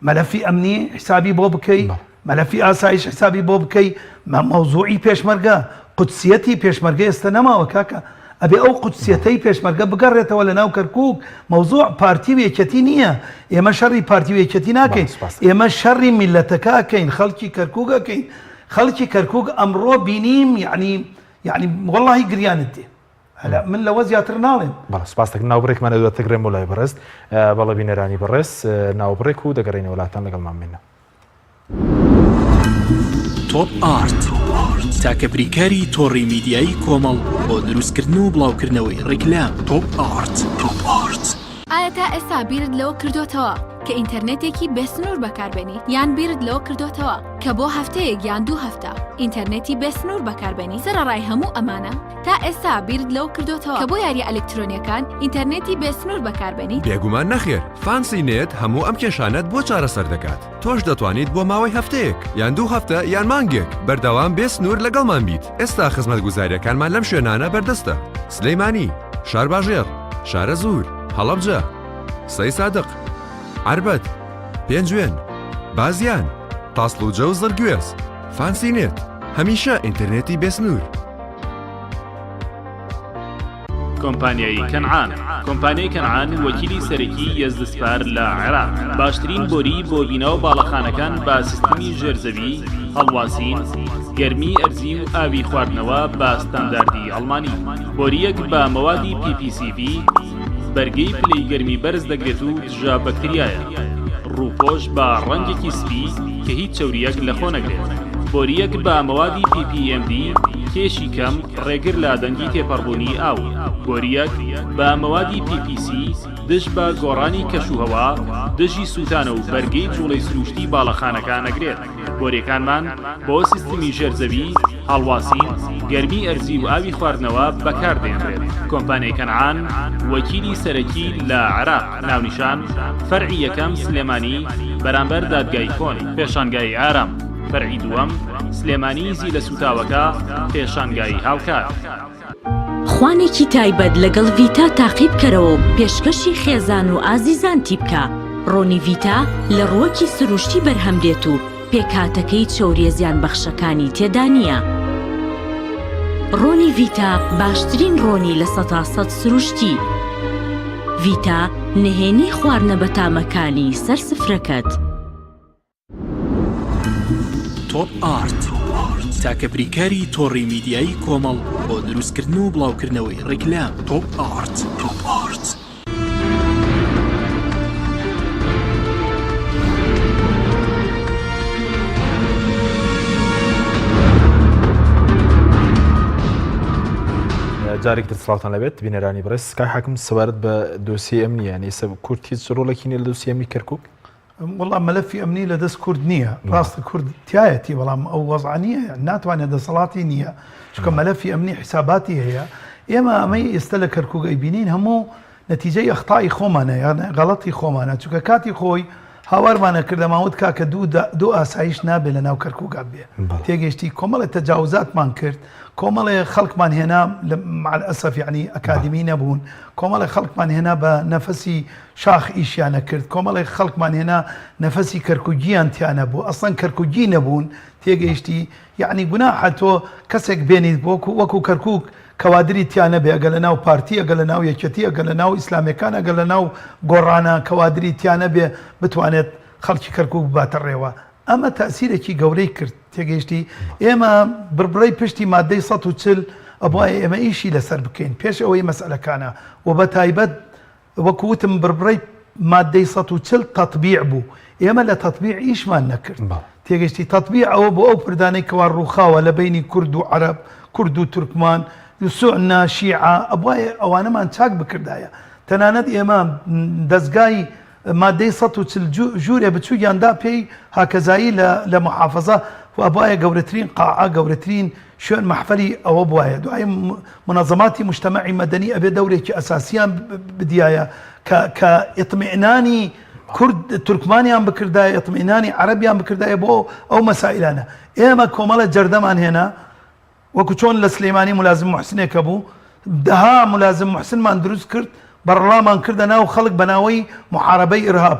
ملفي امني حسابي بوبكي ملفي اسايش حسابي بوبكي موضوعي بيش مرقه قدسيتي بيش مرقه استنما وكاكا ابي او قدسيتي بيش مرقه بقرته ولا ناو كركوك موضوع بارتي ويكتينيه اما شري بارتي ويكتيناكين اما شري ملتك كاين خلقي كركوك كاين خلقي كركوك امرو بينيم يعني والله قريانتي هلا من لوزيات رنالين بس باستك ناو بريك ما ندو تقرم ولا برست بالله بينراني برس ناو بريك ودقرين ولاتان لقل ما منا توب آرت تاکە بریکاری تۆڕی میدیایی کۆمەڵ بۆ دروستکردن و بڵاوکردنەوەی ڕیکلام توپ آرت ئایا تا ئێستا بیرت لەوە کردوتەوە کە ئینتەرنێتێکی بێسنوور بەکاربێنیت یان بیرت لەوە کردوتەوە کە بۆ هەفتەیەک یان 2 هەفتە ئینتەرنێتی بێسنوور بەکاربێنی سەرەڕای هەموو ئەمانە تا ئێستا بیرت لەوە کردوتەوە کە بۆ یاریە ئەلکترۆنیەکان ئینتەرنێتی بێسنوور بەکاربێنیت بێگومان نەخێر فانسی نێت هەموو ئەم کێشانەت بۆ چارەسەر دەکات تۆش دەتوانیت بۆ ماوەی هەفتەیەک یان 2 هەفتە یان مانگێک بەردەوام بێسنوور لەگەڵمان بیت ئێستا خزمەتگوزاریەکانمان لەم شوێنانە بەردەستە سلەیمانی شارباژێر شارە زوور هەڵەبجە سەی سادق عربەت پێنجوێن بازیان تاسڵوجە و زەرگوێز فانسی نێت هەمیشە ئینتەرنێتی بێسنوور کۆمپانیایی کەنعان کۆمپانیای کەنعان وەکیلی سەرەکی یەزدەسپار لە عێراق باشترین بۆری بۆ بیناو باڵەخانەکان بە سیستەمی ژێرزەوی هەڵواسین گەرمی ئەرزی و ئاوی خواردنەوە بە ستانداردی ئەڵمانی بۆریەک بە مەوادی PPCV بەرگەی پلەی گەرمی بەرز دەگرێت و دژە بەکتریایە ڕووپۆش بە ڕەنگێکی سپی کە هیچ چەوریەک لەخۆ نەگرێت بۆریەک بە مەوادی PPMD کێشی کەم ڕێگر لە دەنگی تێپەڕبوونی ئاو بۆریەک بە مەوادی PPC دژ بە گۆڕانی کەشوهەوا دژی سووتانە و بەرگەی جوڵەی سروشتی باڵەخانەکان ئەگرێت بۆریەکانمان بۆ سیستمی ژێرزەوی هەڵواسین گەرمی ئەرزی و ئاوی خواردنەوە بەکاردێنرێت کۆمپانیای کەنعان وەکیلی سەرەکی لە عێراق ناونیشان فەرعی یەکەم سلێمانی بەرامبەر دادگای کۆن پێشانگای ئارام فەرعی دووەم سلێمانی زی لە سوتاوەکە پێشانگای هاوکار خوانێکی تایبەت لەگەڵ ڤیتا تاقیب کەرەوە پێشکەشی خێزان و ئازیزانتی بکە ڕۆنی ڤیتا لە ڕووەکی سروشتی بەرهەمدێت و پێکهاتەکەی چەوریە زیان بەخشەکانی تێدا نییە ڕۆنی ڤیتا باشترین ڕۆنی لە 100% سروشتی ڤیتا نهێنی خواردنە بەتامەکانی سەر سفرەکەت تۆپ ئارت تاکە بریکاری تۆڕی میدیایی کۆمەڵ بۆ دروستکردن و بڵاوکردنەوەی ڕیکلام تۆپ ئارت جارێک سڵاتان لەبێت بینەرانی بڕێز سکای حاکم سەبارەت بە دۆسی ئەمنی یان ئێستا کورد هیچ ڕۆڵێکی نیە لە دۆسی ئەمنی کەرکووک والله مەلەفی ئەمنی لە دەست کورد نییە ڕاستە کورد تایەتی بەڵام ئەو وەزع نییە ناتوانێت دەسەڵاتی نییە چکە مەلەفی ئەمنی حیساباتی هەیە ئێمە ئەمەی ئێستا لە کەرکووک ئەیبینین هەموو نەتیجەی ئەخطای خۆمانە یان غەڵەتی خۆمانە چونکە کاتی خۆی هاوارمانە کرد لەماوەت کاکە دوو ئاسایش نابێت لە ناو کەرکووکا بێ تێگەشتی کۆمەڵی تەجاوزاتمان کرد کۆمەڵێ خەڵکمان هێنا مع الأسف یعنی ئەکادمی نەبوون کۆمەڵی خەڵکمان هێنا بە نەفەسی شاخ ئیشیانە کرد کۆمەڵی خەڵکمان هێنا نەفەسی کەرکووگییان تیانە بوو ئەسڵەن کەرکووگی نەبوون تێگەیشتی یعنی گوناحە تۆ کەسێک بێنیت وەکو کەرکووک کەوادری تیانە بێ ئەگە لە ناو پارتی ئەگە لە ناو یەکەتی ئەگە لە ناو ئیسلامەکان ئەگە لە ناو گۆڕانە کەوادری تیانە بێ بتوانێت خەڵکی کەرکووک باتە ڕێوە ئەمە تەسیرێکی گەورەی کرد تێگەیشتی ئێمە بربڕی پشتی مادەی 140 ئەبووە ئێمە ئیشی لەسەر بکەین پێش ئەوەی مەسئلەکانە و بە تایبەت وەکووتم بربڕی مادەی 140 تەطبیع بوو ئێمە لە تەطبیع ئیشمان نەکرد تێگەشتی تەطبیع ئەوە بۆ ئەو پردانەی کەوا ڕووخاوە لە بینی کورد و عەرەب کورد و تورکمان سوعنا شیعە ئەبووە ئەوانەمان چاک بکردایە تەنانەت ئێمە دەستگای مادەی 140 ژوورێ بچوویاندا پێی هاکەزایی لە محافظە و ئەبوایە گەورەترین قاعە گەورەترین شوێن مەحفەلی ئەوە بواە دوای منەظەماتی مجتەمەعی مەدەنی ئەبێ دەورێکی ئەساسیان بدایە کە ئیطمئنانی کورد تورکمانیان بکردایە ئیطمئنانی عەرەبیان بکردایە بۆ ئەو مەسائلانە ئێمە کۆمەڵە جەردەمان هێنا وەکو چۆن لە سلەیمانی مولازم محسنێکە بوو دەها مولازم محسنمان دروست کرد بەڕڵامان کردە ناو خەڵک بەناوەی محارەبەی ئیرهاب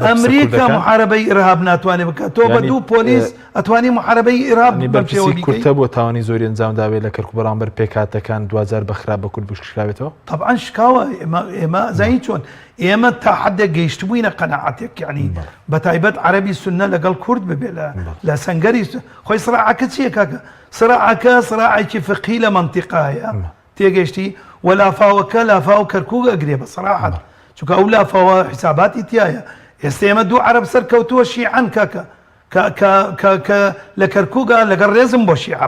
ئەمریکا محارەبەی ئیرهاب ناتوانێت بکات تۆ بە دوو پۆلیس ئەتوانی محارەبەی ئیرهاب بەپێوەی کورتە بۆ تاوانی زۆری ئەنجامداوێت لە کەرکووک بەرامبەر پێکهاتەکان 2000 بەخراپ بە کورد بشکراوێتەوە طبعاً شکاوە ئێمە زانی چۆن ئێمە تا حدێک گەیشتبووینە قەناعەتێک یعنی بە تایبەت عەرەبی سوننە لەگەڵ کورد ببێ لە سەنگەری خۆی سراعەکە چییە کاکە سراعەکە سراعێکی فقهی لە مەنتیقایە تێگەشتی وەلافاوەکە لافاو کەرکووک ئەگرێ بە سراحەت چونکە ئەو لافاوە حیساباتی تایە ئێستا ئێمە دوو عەرەب سەر کەوتووە شیعەن کاکە کە لە کەرکووکە لەگەڵ ڕێزم بۆ شیعە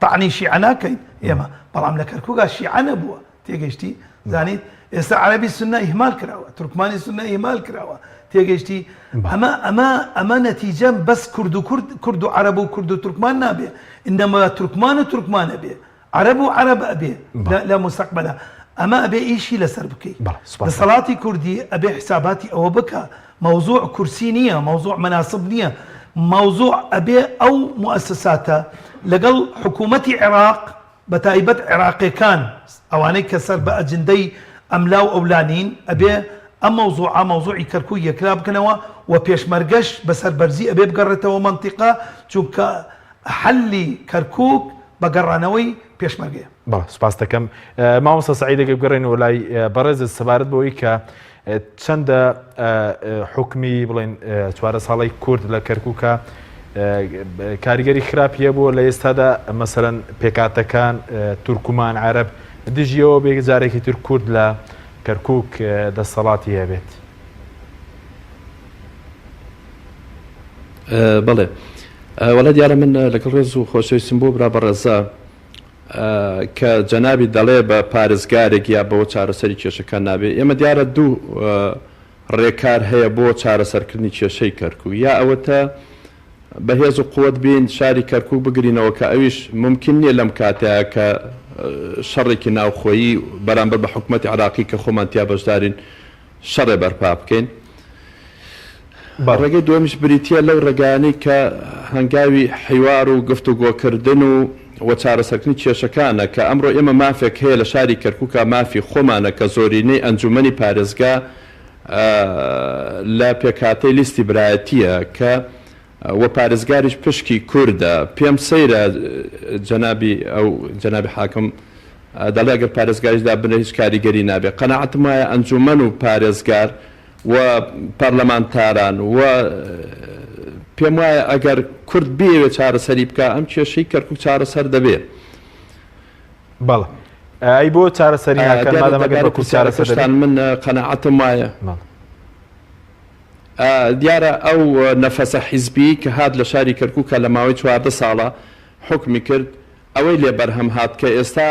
تەعنی شیعە ناکەین ئێمە بەڵام لە کەرکووکە شیعە نەبووە تێگەشتی زانیت ئێستا عەرەبی سوننا ئیهمال کراوە، تورکمانی سوننا ئیهمال کراوە، تێگەیشتی ئەمە نەتیجە بەس کورد و عەرەب و کورد و تورکمان نابێ، ئینەما تورکمان و تورکمانە بێ، عەرەب و عەرەب ئەبێ لە مستەقبەلا. ئەمە ئەبێ ئیشی لەسەر بکەیت. دەسەڵاتی کوردی ئەبێ حساباتی ئەوە بکە، مەوزوع کورسی نییە، مەوزوع مناسب نییە، مەوزوع ئەبێ ئەو مؤسساتە لەگەڵ حکوومەتی عێراق بە تایبەت عێراقیەکان ئەوانەی کە سەر بە ئەجندەی ئەملاو ئەولانین ئەبێ ئەم مەوزوعی کەرکووک یەکلا بکەنەوە و پێشمەرگەش بەسەر بەرزی ئەبێ بگەڕێتەوە منتیقا، چونکە حەلی کەرکووک بەگەڕانەوەی پێشمەرگەیە. سپاس دەکەم. مامۆستا سەعیدەگە بگەڕێنەوە لای بەڕێزت سەبارەت بەوەی کە چەندە حکمی بڵێن 4 ساڵی کورد لە کەرکووکە کاریگەری خراپیە بۆ لە ئێستادا مەسەرەن پێکاتەکان تورکمان عەرەب دژیەوە بێ جارێکی تر کورد لە کەرکووک دەسەڵاتی هەبێت. بەڵێ وەڵا دیارە من لەگەڵ ڕێز و خۆشەویستم بۆ برا بەڕێزە کە جەنابی دەڵێ بە پارێزگارێک یا بەوە چارەسەری کێشەکان نابێ. ئێمە دیارە دوو ڕێکار هەیە بۆ چارەسەرکردنی کێشەی کەرکووک، یا ئەوەتە بەهێز و قووەت بین شاری کەرکووک بگرینەوە کە ئەویش ممکن نییە لەم کاتەیە کە شەڕێکی ناوخۆیی بەرامبەر بە حکوومەتی عێراقی کە خۆمان تیا بەشدارین شەڕێ بەرپا بکەین. ڕێگەی دووەمیش بریتە لەو ڕێگانەی کە هەنگاوی حیوار و گفتوگۆکردن و چارەسەرکردنی کێشەکانە کە ئەمڕۆ ئێمە مافێک هەیە لە شاری کەرکووکە مافی خۆمانە کە زۆرینەی ئەنجومەنی پارێزگا لە پێکاتەی لیستی برایەتیە کە وە پارێزگاریش پشکی کووردە. پێم سەیرە جەنابی حاکم دەڵێ ئەگەر پارێزگاریشدا بنە هیچ کاریگەری نابێ. قەناعەتم وایە ئەنجومەن و پارێزگار و پەرلەمانتاران و پێم وایە ئەگەر کورد بێوێ چارەسەری بکە ئەم کێشەی کەرکووک چارەسەر دەبێ. بەڵێ ئەی بۆ چارەسەری چارەسەرشتان من قەناعەتم وایە دیارە ئەو نەفەسە حیزبی کە هات لە شاری کەرکووکە لە ماوەی 14 ساڵە حکمی کرد ئەوەی لێ بەرهەم هات کە ئێستا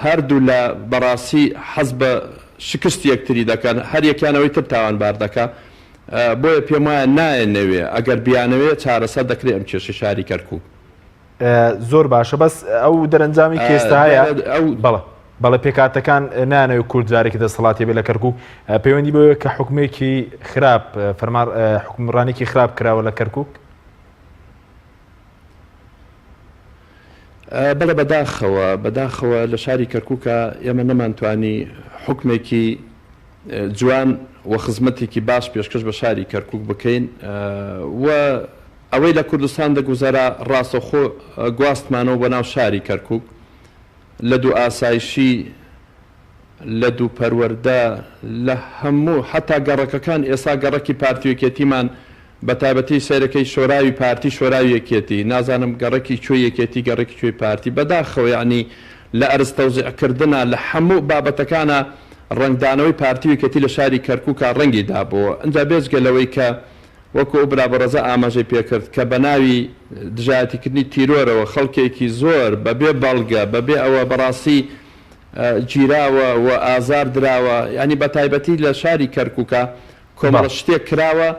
هەردوو لە بەڕاستی حەز بە شکست یەکتری دەکەن، هەر یەکیانەوەی تر تاوانبار دەکە. بۆیە پێم وایە نایەنەوێ ئەگەر بیانەوێ چارەسەر دەکرێت ئەم کێشەی شاری کەرکووک. زۆر باشە، بەس ئەو دەرەنجامی کێستا هەیە بەڵێ پێکاتەکان نانەوێت کورد جارێکی دەسەڵاتی بێ لە کەرکووک پەیوەندی بەوەیە کە حکومێکی خراپ حکومڕانێکی خراپ کراوە لە کەرکووک. بەڵێ بەداخەوە لە شاری کەرکووکە ئێمە نەمانتوانی حکمێکی جوان و خزمەتێکی باش پێشکەش بە شاری کەرکووک بکەین و ئەوەی لە کوردستان دەگوزارە ڕاستەخۆ گواستمانەوە بە ناو شاری کەرکووک لە دوو ئاسایشی لە دوو پەروەردە لە هەموو حتا گەڕەکەکان ئێستا گەڕەکی پارتیوەکێتیمان بە تایبەتی سەیرەکەی شۆراوی پارتی شۆراوی یەکێتی نازانم گەڕەکی کوێ یەکێتی گەڕێکی کوێی پارتی بەداخەوە یعنی لە ئەرستەوزیعکردنە لە هەموو بابەتەکانە ڕنگدانەوەی پارتیوەکێتی لە شاری کەرکووکە ڕەنگی دابەوە. ئەنجا بێجگەلەوەی کە وەکو برابەڕەزە ئاماژەی پێکرد کە بە ناوی دژایەتیکردنی تیرۆرەوە خەڵکێکی زۆر بەبێ بەڵگە بەبێ ئەوە بەڕاستی گیراوە و ئازار دراوە، ینی بە تایبەتی لە شاری کەرکووکە کۆمەڵە شتێک کراوە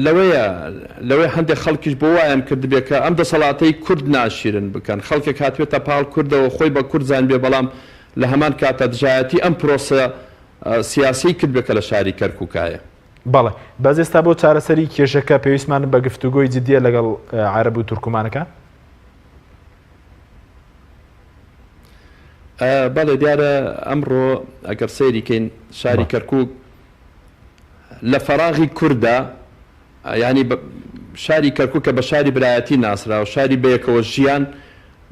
لەوەی هەندێک خەڵکیش بۆ وایان کرد بێ کە ئەم دەسەڵاتەی کورد ناشیرن بکەن، خەڵکێک هاتوێتە پاڵ کوردەوە خۆی بە کوردزان بێ بەڵام لە هەمان کاتە دژایەتی ئەم پرۆسە سیاسی کرد بێکە لە شاری کەرکووکایە. بەڵێ بەس ئێستا بۆ چارەسەری کێشەکە پێویستمانە بە گفتوگۆی جدیە لەگەڵ عەرەب و تورکمانەکە. بەڵێ دیارە ئەمڕۆ ئەگەر سەیریکەین شاری کەرکووک لە فەراغی کووردە، ینی شاری کەرکووکە بە شاری برایەتی ناسرا و شاری بەیەکەوە ژیان،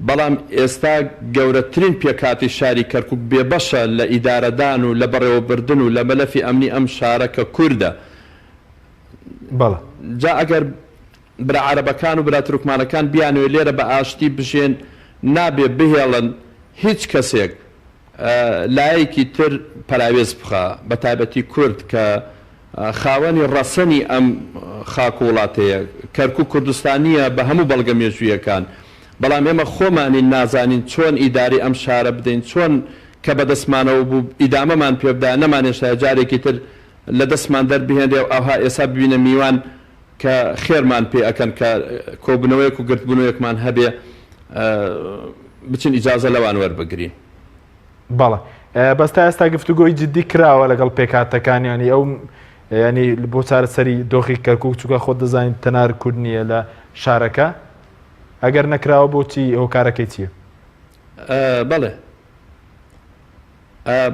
بەڵام ئێستا گەورەترین پێکاتی شاری کەرکووک بێبەشە لە ئیدارەدان و لە بەڕێوەبردن و لە مەلەفی ئەمنی ئەم شارەکە کووردە. جا ئەگەر برا عەرەبەکان و برا تورکمانەکان بیانوێ لێرە بە ئاشتی بژێن نابێ بهێڵن هیچ کەسێک لایەکی تر پەراوێز بخە بە تایبەتی کورد کە خاوەنی ڕەسەنی ئەم خاک و وڵاتەیە. کەرکووک کوردستانیە بە هەموو بەڵگە مێژوویەکان، بەڵام ئێمە خۆمانی نازانین چۆن ئیداری ئەم شارە بدەین، چۆن کە بەدەستمانەوە بوو ئیدامەمان پێ بدە نەمانێشتا جارێکی تر لە دەستمان دەربهێنێ و ئەوها ئێستا ببینە میوان کە خێرمان پێ ئەکەن کە کۆبنەوەیەک و گرتبوونەوەیەکمان هەبێ بچین ئیجازە لەوان وەربگرین. بەڵێ بەستا ئێستا گفتوگۆی جددی کراوە لەگەڵ پێکاتەکانیانی ئەو ینی بۆ چارەسەری دۆخی کەرکووک چووکە خۆت دەزانین تەنار کورد نییە لە شارەکە ئەگەر نەکراوە بۆچی ئەو کارەکەی چییە؟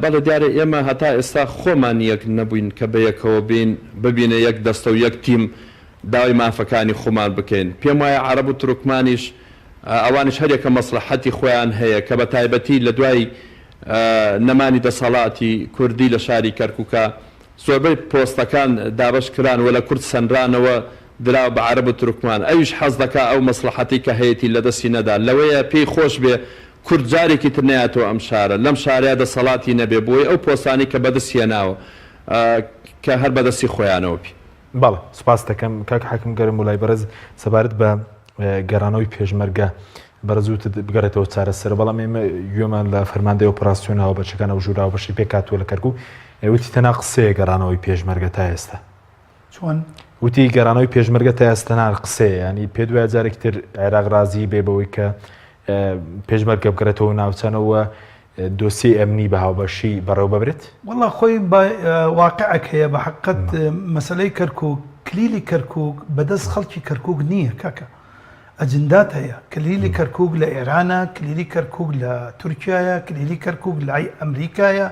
بەڵێ دیارە ئێمە هەتا ئێستا خۆمان یەک نەبووین کە بەیەکەوە بین ببینە یەک دەستە و یەک تیم داوای مافەکانی خۆمان بکەین. پێم وایە عەرەب و تورکمانیش ئەوانش هەرێکە مەسلحەتی خۆیان هەیە کە بە تایبەتی لە دوای نەمانی دەسەڵاتی کوردی لە شاری کەرکووکە زۆربەی پۆستەکان دابش کران و لە کورد سەنرانەوە درا بە عەرەب و تورکمان ئەویش حەز دەکا ئەو مەسلحەتی کە هەیەی لە دەستی نەدا لەوەیە پێی خۆش بێ کورد جارێکی تر نایەتەوە ئەم شارە لەم شارەیە دەسەڵاتی نەبێ بۆی ئەو پۆستانی کە بەدەست هێناوە کە هەر بەدەستی خۆیانەوە پێ. بەڵێ سوپاس دەکەم کاک حاکم گەرم و لای بەرز سەبارەت بە گەرانەوەی پێشمەرگە بەرزوت بگەڕێتەوە چارەسەر بەڵام ئێمە گوێمان لە فەرماندەی ئۆپراسیۆنەوە بەچەکانە و ژوورا و بەشی پێکاتوە لە کەرکووک وتی تەنها قسەیە گەرانەوەی پێشمەرگە تا ئێستا چۆن وتی گەرانەوەی پێشمەرگە تا ئێستا قسەیە ینی پێ دوای جارێکی تر عێراق رازی بێ بەوەی کە پێشمەرگە بگرێتەوە ناوچانەوە دۆسی ئەمنی بە هاوبەشی بەڕێوە ببرێت؟ وەڵا خۆی واقعەک هەیە بە حقیقەت مەسەلەی کەرکووک کلیلی کەرکووک بەدەست خەڵکی کەرکووک نییە کاکە ئەجندات هەیە کلیلی کەرکووک لە ئێرانە کلیلی کەرکووک لە تورکایە کلیلی کەرکووک لای ئەمریکایە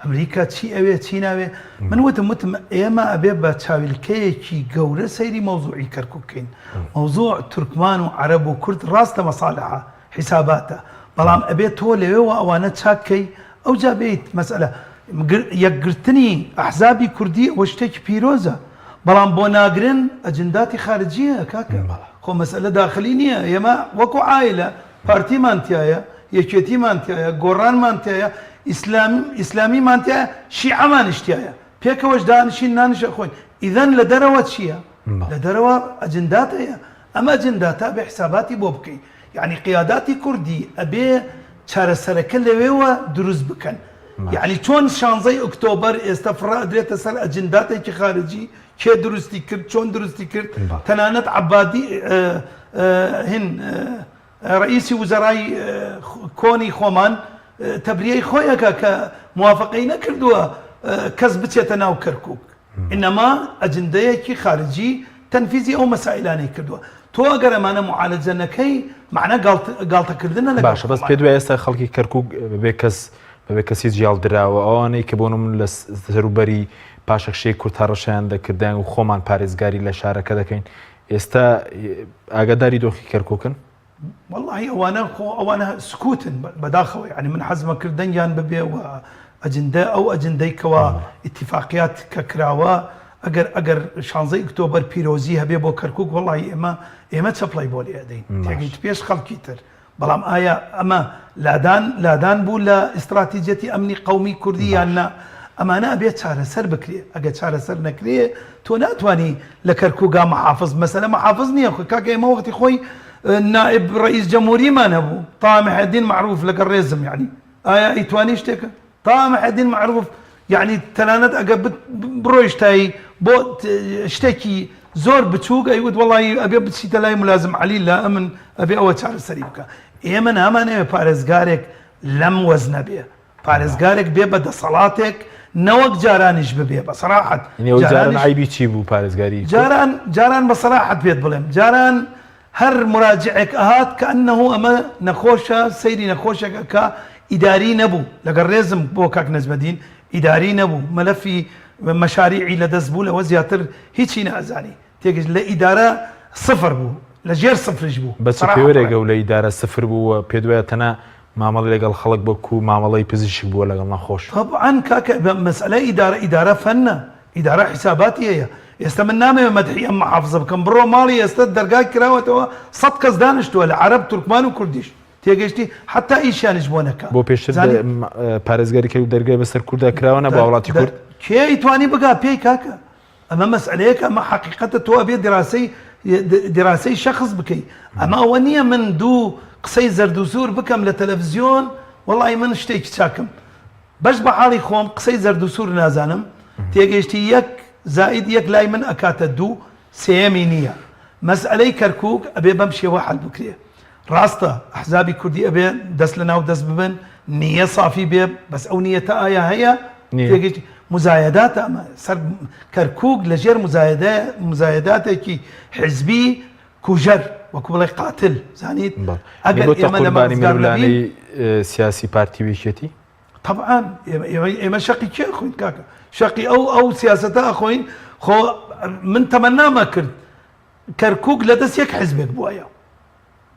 ئەمریکا چی ئەوێ چی ناوێ من وتم ئێمە ئەبێ بە چاویلکەیەکی گەورە سەیری مەوزوعی کەرکووکەین مەوزوع تورکمان و عەرەب و کورد ڕاستە مەساڵحە حیساباتە بەڵام ئەبێ تۆ لەوێەوە ئەوانە چاکەی ئەو جا بێت مەسئلە یەکگرتنی ئەحزابی کوردی ئەوە شتێکی پیرۆزە بەڵام بۆ ناگرن ئەجنداتی خارجیە کاکە خۆ مەسئلە داخلی نییە ئێمە وەکو عایلە پارتیمانتیایە یەکێتیمانتیایە گۆڕانمانتیایە ئیسلامیمانتیایە شیعەمانیشتایە پێکەوەش دانیشین نانیشە خۆین ئیدەن لە دەرەوە چییە؟ لە دەرەوە ئەجندات هەیە ئەمە ئەجنداتە بێ حساباتی بۆ بکەین یعنی قیاداتی کوردی ئەبێ چارەسەرەکە لەوێوە دروست بکەن یعنی چۆن 16 ئۆکتۆبەر ئێستا فڕادرێتە سەر ئەجنداتێکی خارجی کێ دروستی کرد چۆن دروستی کرد تەنانەت عەبادی هین ڕئیسی وزەرای کۆنی خۆمان تەبریەی خۆیەکە کە موافقەی نەکردووە کەس بچێتە ناو کەرکووک ئینەما ئەجندەیەکی خارجی تەنفیزی ئەو مەسائلانەی کردووە تۆ ئەگەر ئەمانە معالەجە نەکەی معنە گاڵتەکردنە لە باشە بەس پێ دوای ئێستا خەڵکی کەرکووک بەبێ کەسی جیاڵ دراوە ئەوانەی کە بۆ من لە سەروبەری پاشەخشەی کورد هەڕەشیان دەکردیان و خۆمان پارێزگاری لە شارەکە دەکەین ئێستا ئاگاداری دۆخی کەرکووکن؟ والله ئەوانە سکوتن بەداخەوە ینی من حەزمە کردنیان ببێ و ئەجندە ئەو ئەجندەی کەوا ئیتیفاقیات کە کراوە ئەگەر 16 ئۆکتۆبەر پیرۆزی هەبێ بۆ کەرکووک وڵی ئێمە چەپڵی بۆ لێ ئەدەین تێگەیت پێش خەڵکی تر بەڵام ئایا ئەمە لادان بوو لە ئیستراتیجەتی ئەمنی قەومی کوردی یان نا ئەمانە ئەبێت چارەسەر بکرێ ئەگە چارەسەر نەکرێ تۆ ناتوانانی لە کەرکووکا مەحافظ مەسەلە مەحافظ نییە کاکە ئێمە وەختی خۆی نائب ڕئیس جەمهوریمان هەبوو تا محەدین معروف لەگەڵ ڕێزم یعنی ئایا ئیتوانی شتێکە تا محەدین معروف یعنی تەنانەت ئەگە بڕۆیشتایی بۆ شتێکی زۆر بچووک ئەیوت وڵی ئەبێ بچیتە لای ملازم عەلی لا ئەمن ئەبێ ئەوە چارەسەری بکە ئێمە نامانەوێ پارێزگارێک لەم وەزنە بێ پارێزگارێک بێ بە دەسەڵاتێک نەوەک جارانیش ببێ بە سەراحەت جاران عیبی چی بوو پارێزگاری جاران بە سەراحەت پێت بڵێم جاران هەر مراجعێک ئەهات کە ئەنەهوو ئەمە نەخۆشە سەیری نەخۆشێکە کە ئیداری نەبوو لەگەڵ ڕێزم بۆ کاک نەجمەدین ئیداری نەبوو مەلەفی مەشاریعی لەدەست بوو لەوە زیاتر هیچی نەزانی تێگەش لە ئیدارە سفر بوو لە ژێر سفرش بوو بەچ پێوەرێگە و لە ئیدارە سفر بووە پێ دوایە تەنە مامەڵی لەگەڵ خەڵک بۆکو مامەڵی پزیشک بووە لەگەڵ نەخۆش طبعاً کاکە مەسئلە ئیدارە فەنە ئیدارە حیساباتی هەیە ئێستا من نامەوێت مەدحی ئەم محافظە بکەم بڕۆ ماڵی ئێستا دەرگای کراوەتەوە 100 کەس دانیشتووە لە عەرەب تورکمان و کوردیش تێگەشتی حتا ئیشیانش بۆ نەکە بۆ پێشتر پارێزگاری کرد و دەرگای بەسەر کووردا کراوە نە بە وڵاتی کورد کێ ئیتوانی بگا پێی کاکە ئەمە مەسئلەیەکە ئەمە حەقیقەتە تۆ ئەبێ دیراسەی شەخص بکەی ئەمە ئەوە نییە من دوو قسەی زەرد و زور بکەم لە تەلەڤیزیۆن وەڵی من شتێکی چاکم بەش بە حاڵی خۆم قسەی زەرد و سوور نازانم تێگەشتی 1 زائد 1 لای من ئەکاتە 2 سێەمی نییە مەسئلەی کەرکووک ئەبێ بەم شێوە حەل بکرێ ڕاستە ئەحزابی کوردی ئەبێ دەست لە ناو دەست ببن نییە صافی بێ بەس ئەو نیەتە ئایا هەیە تێگەشتی مزایدات ئەمە سەر کەرکووک لەژێر مزایداتێکی حزبی کوژەر وەکو بڵێ قاتل زانیت ئەگەر ئێمە لە مەرزگارلانەی سیاسی پارتی ویشێتی طبعا ئێمە شەقی کێ خوین کاکە شەقی ئەو سیاسەتە ئەخۆین خۆ من تەمەنامە کرد کەرکووک لە دەست یەک حزبێک بووایە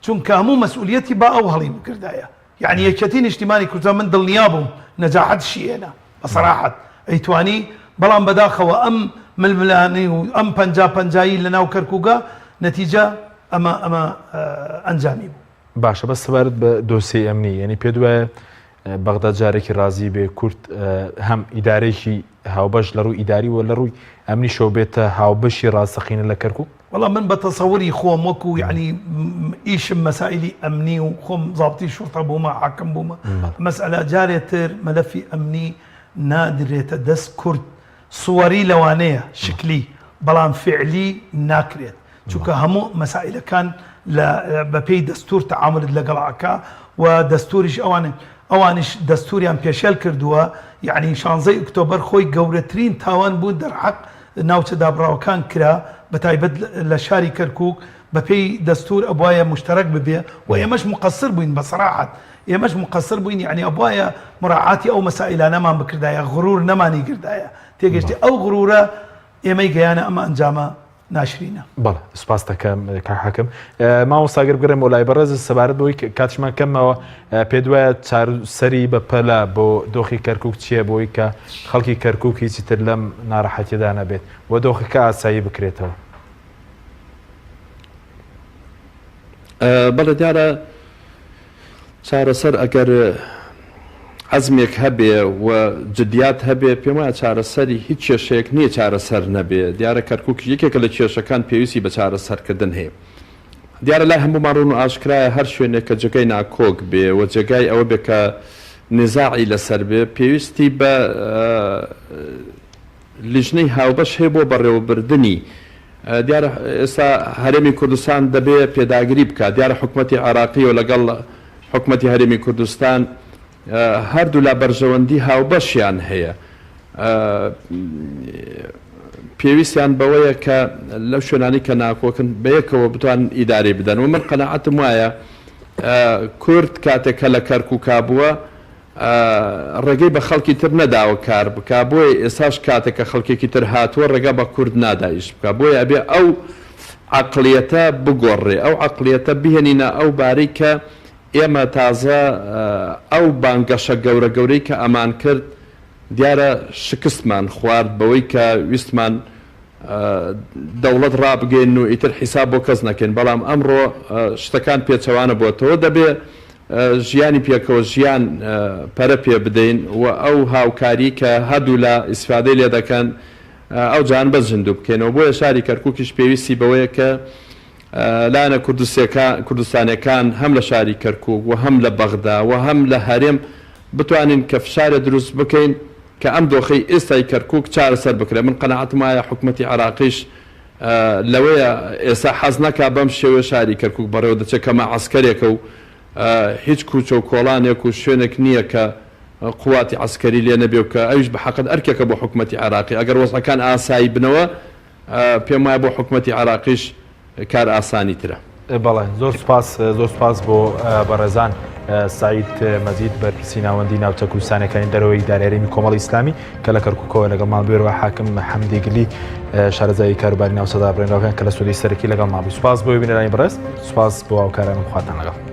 چونکە هەموو مەسئولیەتی با ئەو هەڵی بکردایە یعنی یەکەتی نیشتیمانی کوردستان من دڵنیا بووم نەجاحەت شیێنە بەسەراحەت ئەیتوانی بەڵام بەداخەوە ئەم ململانی و ئەم پەنجایی لە ناو کەرکووکە نەتیجە ئەمە ئەنجامی بوو باشە بە سەبارەت بە دۆسیی ئەمنی یعنی پێ دوایە بەغداد جارێکی ڕازی بێ کورد هەم ئیدارێکی هاوبەش لە ڕووی ئیداری و لە ڕووی ئەمنی شەو بێتە هاوبەشی ڕاستەقینە لە کەرکووک وەڵام من بە تەسەوری خۆم وەکو یعنی ئیشم مەسائلی ئەمنی و خۆم زابطی شورتە بوومە حاکم بوومە مەسئلە جارێتر مەلەفی ئەمنی نادرێتە دەست کورد سووەری لەوانەیە شکلی بەڵام فعلی ناکرێت چونکە هەموو مەسائلەکان بەپێی دەستور تەعاملت لەگەڵاکە و دەستوریش ئەوانش دەستوریان پێشێل کردووە یعنی 16 ئۆکتۆبەر خۆی گەورەترین تاوان بوو دەرحەق ناوچە دابراوەکان کرا بەتایبەت لە شاری کەرکووک بەپێی دەستور ئەبوایە مشترک ببێ و ئێمەش مقصر بووین بەسەراحەت ئێمەش مقصر بووین یعنی ئەبوایە مراعاتی ئەو مەسائلانەمان بکردایە غرور نەمانی کردایە تێگەشتی ئەو غرورە ئێمەی گەیانە ئەمە ئەنجامە ناشرینە بەڵێ سوپاس دەکەم کاک حاکم مامۆستاگەر بگەڕێم بۆ لای بەڕێز سەبارەت بۆی کاتژمان کەمەوە پێ دوایە چارەسەری بە پەلە بۆ دۆخی کەرکووک چییە بۆی کە خەڵکی کەرکووک هیچی تر لەم ناڕەحەتیدا نەبێت و دۆخەکە ئاسایی بکرێتەوە بەڵێ دیارە چارەسەر ئەگەر عزمێک هەبێ و جدیات هەبێ پێم وایە چارەسەری هیچ کێشەیەک نییە چارەسەر نەبێ دیارە کەرکووک یەکێکە لە کێشەکان پێویستی بە چارەسەرکردن هەیە دیارە لای هەمومان ڕوون و ئاشکرایە هەر شوێنێک کە جێگای ناکۆک بێ و جێگای ئەوە بێ کە نزاعی لەسەر بێ پێویستی بە لیژنەی هاوبەش هەیە بۆ بەڕێوەبردننی دیارە ئێستا هەرێمی کوردستان دەبێ پێداگیری بکات دیارە حکوومەتی عێراقی و لەگەڵ حکوومەتی هەرێمی کوردستان هەردوو لا بەرژەوەندی هاوبەشیان هەیە پێویستیان بەوەیە کە لەو شوێنانی کە ناکۆکن بەیەکەوە بتوان ئیداری بدەن و من قەناعەتم وایە کورد کاتێکە لە کەرکووکا بووە ڕێگەی بە خەڵکی تر نەداوە کار بکە بۆیە ئێساش کاتێکە خەڵکێکی تر هاتووە ڕێگە بە کورد نادایش بکە بۆیە ئەبێ ئەو عەقڵیەتە بگۆڕێ ئەو عەقڵیەتە بهێنینە ئەو بارەی کە ئێمە تازە ئەو بانگەشە گەورە گەورەی کە ئەمان کرد دیارە شکستمان خوارد بەوەی کە ویستمان دەوڵەت ڕابگەین و ئیتر حیساب بۆ کەس نەکەین بەڵام ئەمڕۆ شتەکان پێچەوانە بۆتەوە دەبێ ژیانی پێکەوە ژیان پەرە پێ بدەین و ئەو هاوکاری کە هەردوو لە ئیسفادەی لێ دەکەن ئەو جان بەس زیندوو بکەینەوە بۆیە شاری کەرکووکیش پێویستی بەوەیە کە لایەنە کوردستانیەکان هەم لە شاری کەرکووک و هەم لە بەغدا و هەم لە هەرێم بتوانین کە فشارە دروست بکەین کە ئەم دۆخەی ئێستای کەرکووک چارەسەر بکرێ من قەناعەتم وایە حکوومەتی عێراقیش لەوەیە ئێستا حەز نەکا بەم شێوە شاری کەرکووک بەڕێوە دەچێت کەمە عەسکەرێکە و هیچ کوچە و کۆڵانێک و شوێنێک نییە کە قواتی عەسکەری لێ نەبێ و کە ئەویش بە حەقت ئەرکێکە بۆ حکوومەتی عێراقی ئەگەر وەزعەکان ئاسایی بنەوە پێم وایە بۆ حکوومەتی عێراقیش کار ئاسانی ترە بەڵێ زۆر سپاس بۆ بەڕێزان سعید مەزید بەرپرسی ناوەندی ناوچە کوردستانەکانی دەرەوەی دارایەرێمی کۆمەڵی ئیسلامی کە لە کەرکووکەوە لەگەڵمان بێرەوە حاکم حەمدی گلی شارەزایی کاروباری ناوچەدا بڕێنراوەکان کە لە سوودی سەرەکی لەگەڵ مابوو سپاس بۆ بینەرانی بەڕێز سپاس بۆ هاوکارانم خواتان لەگەڵ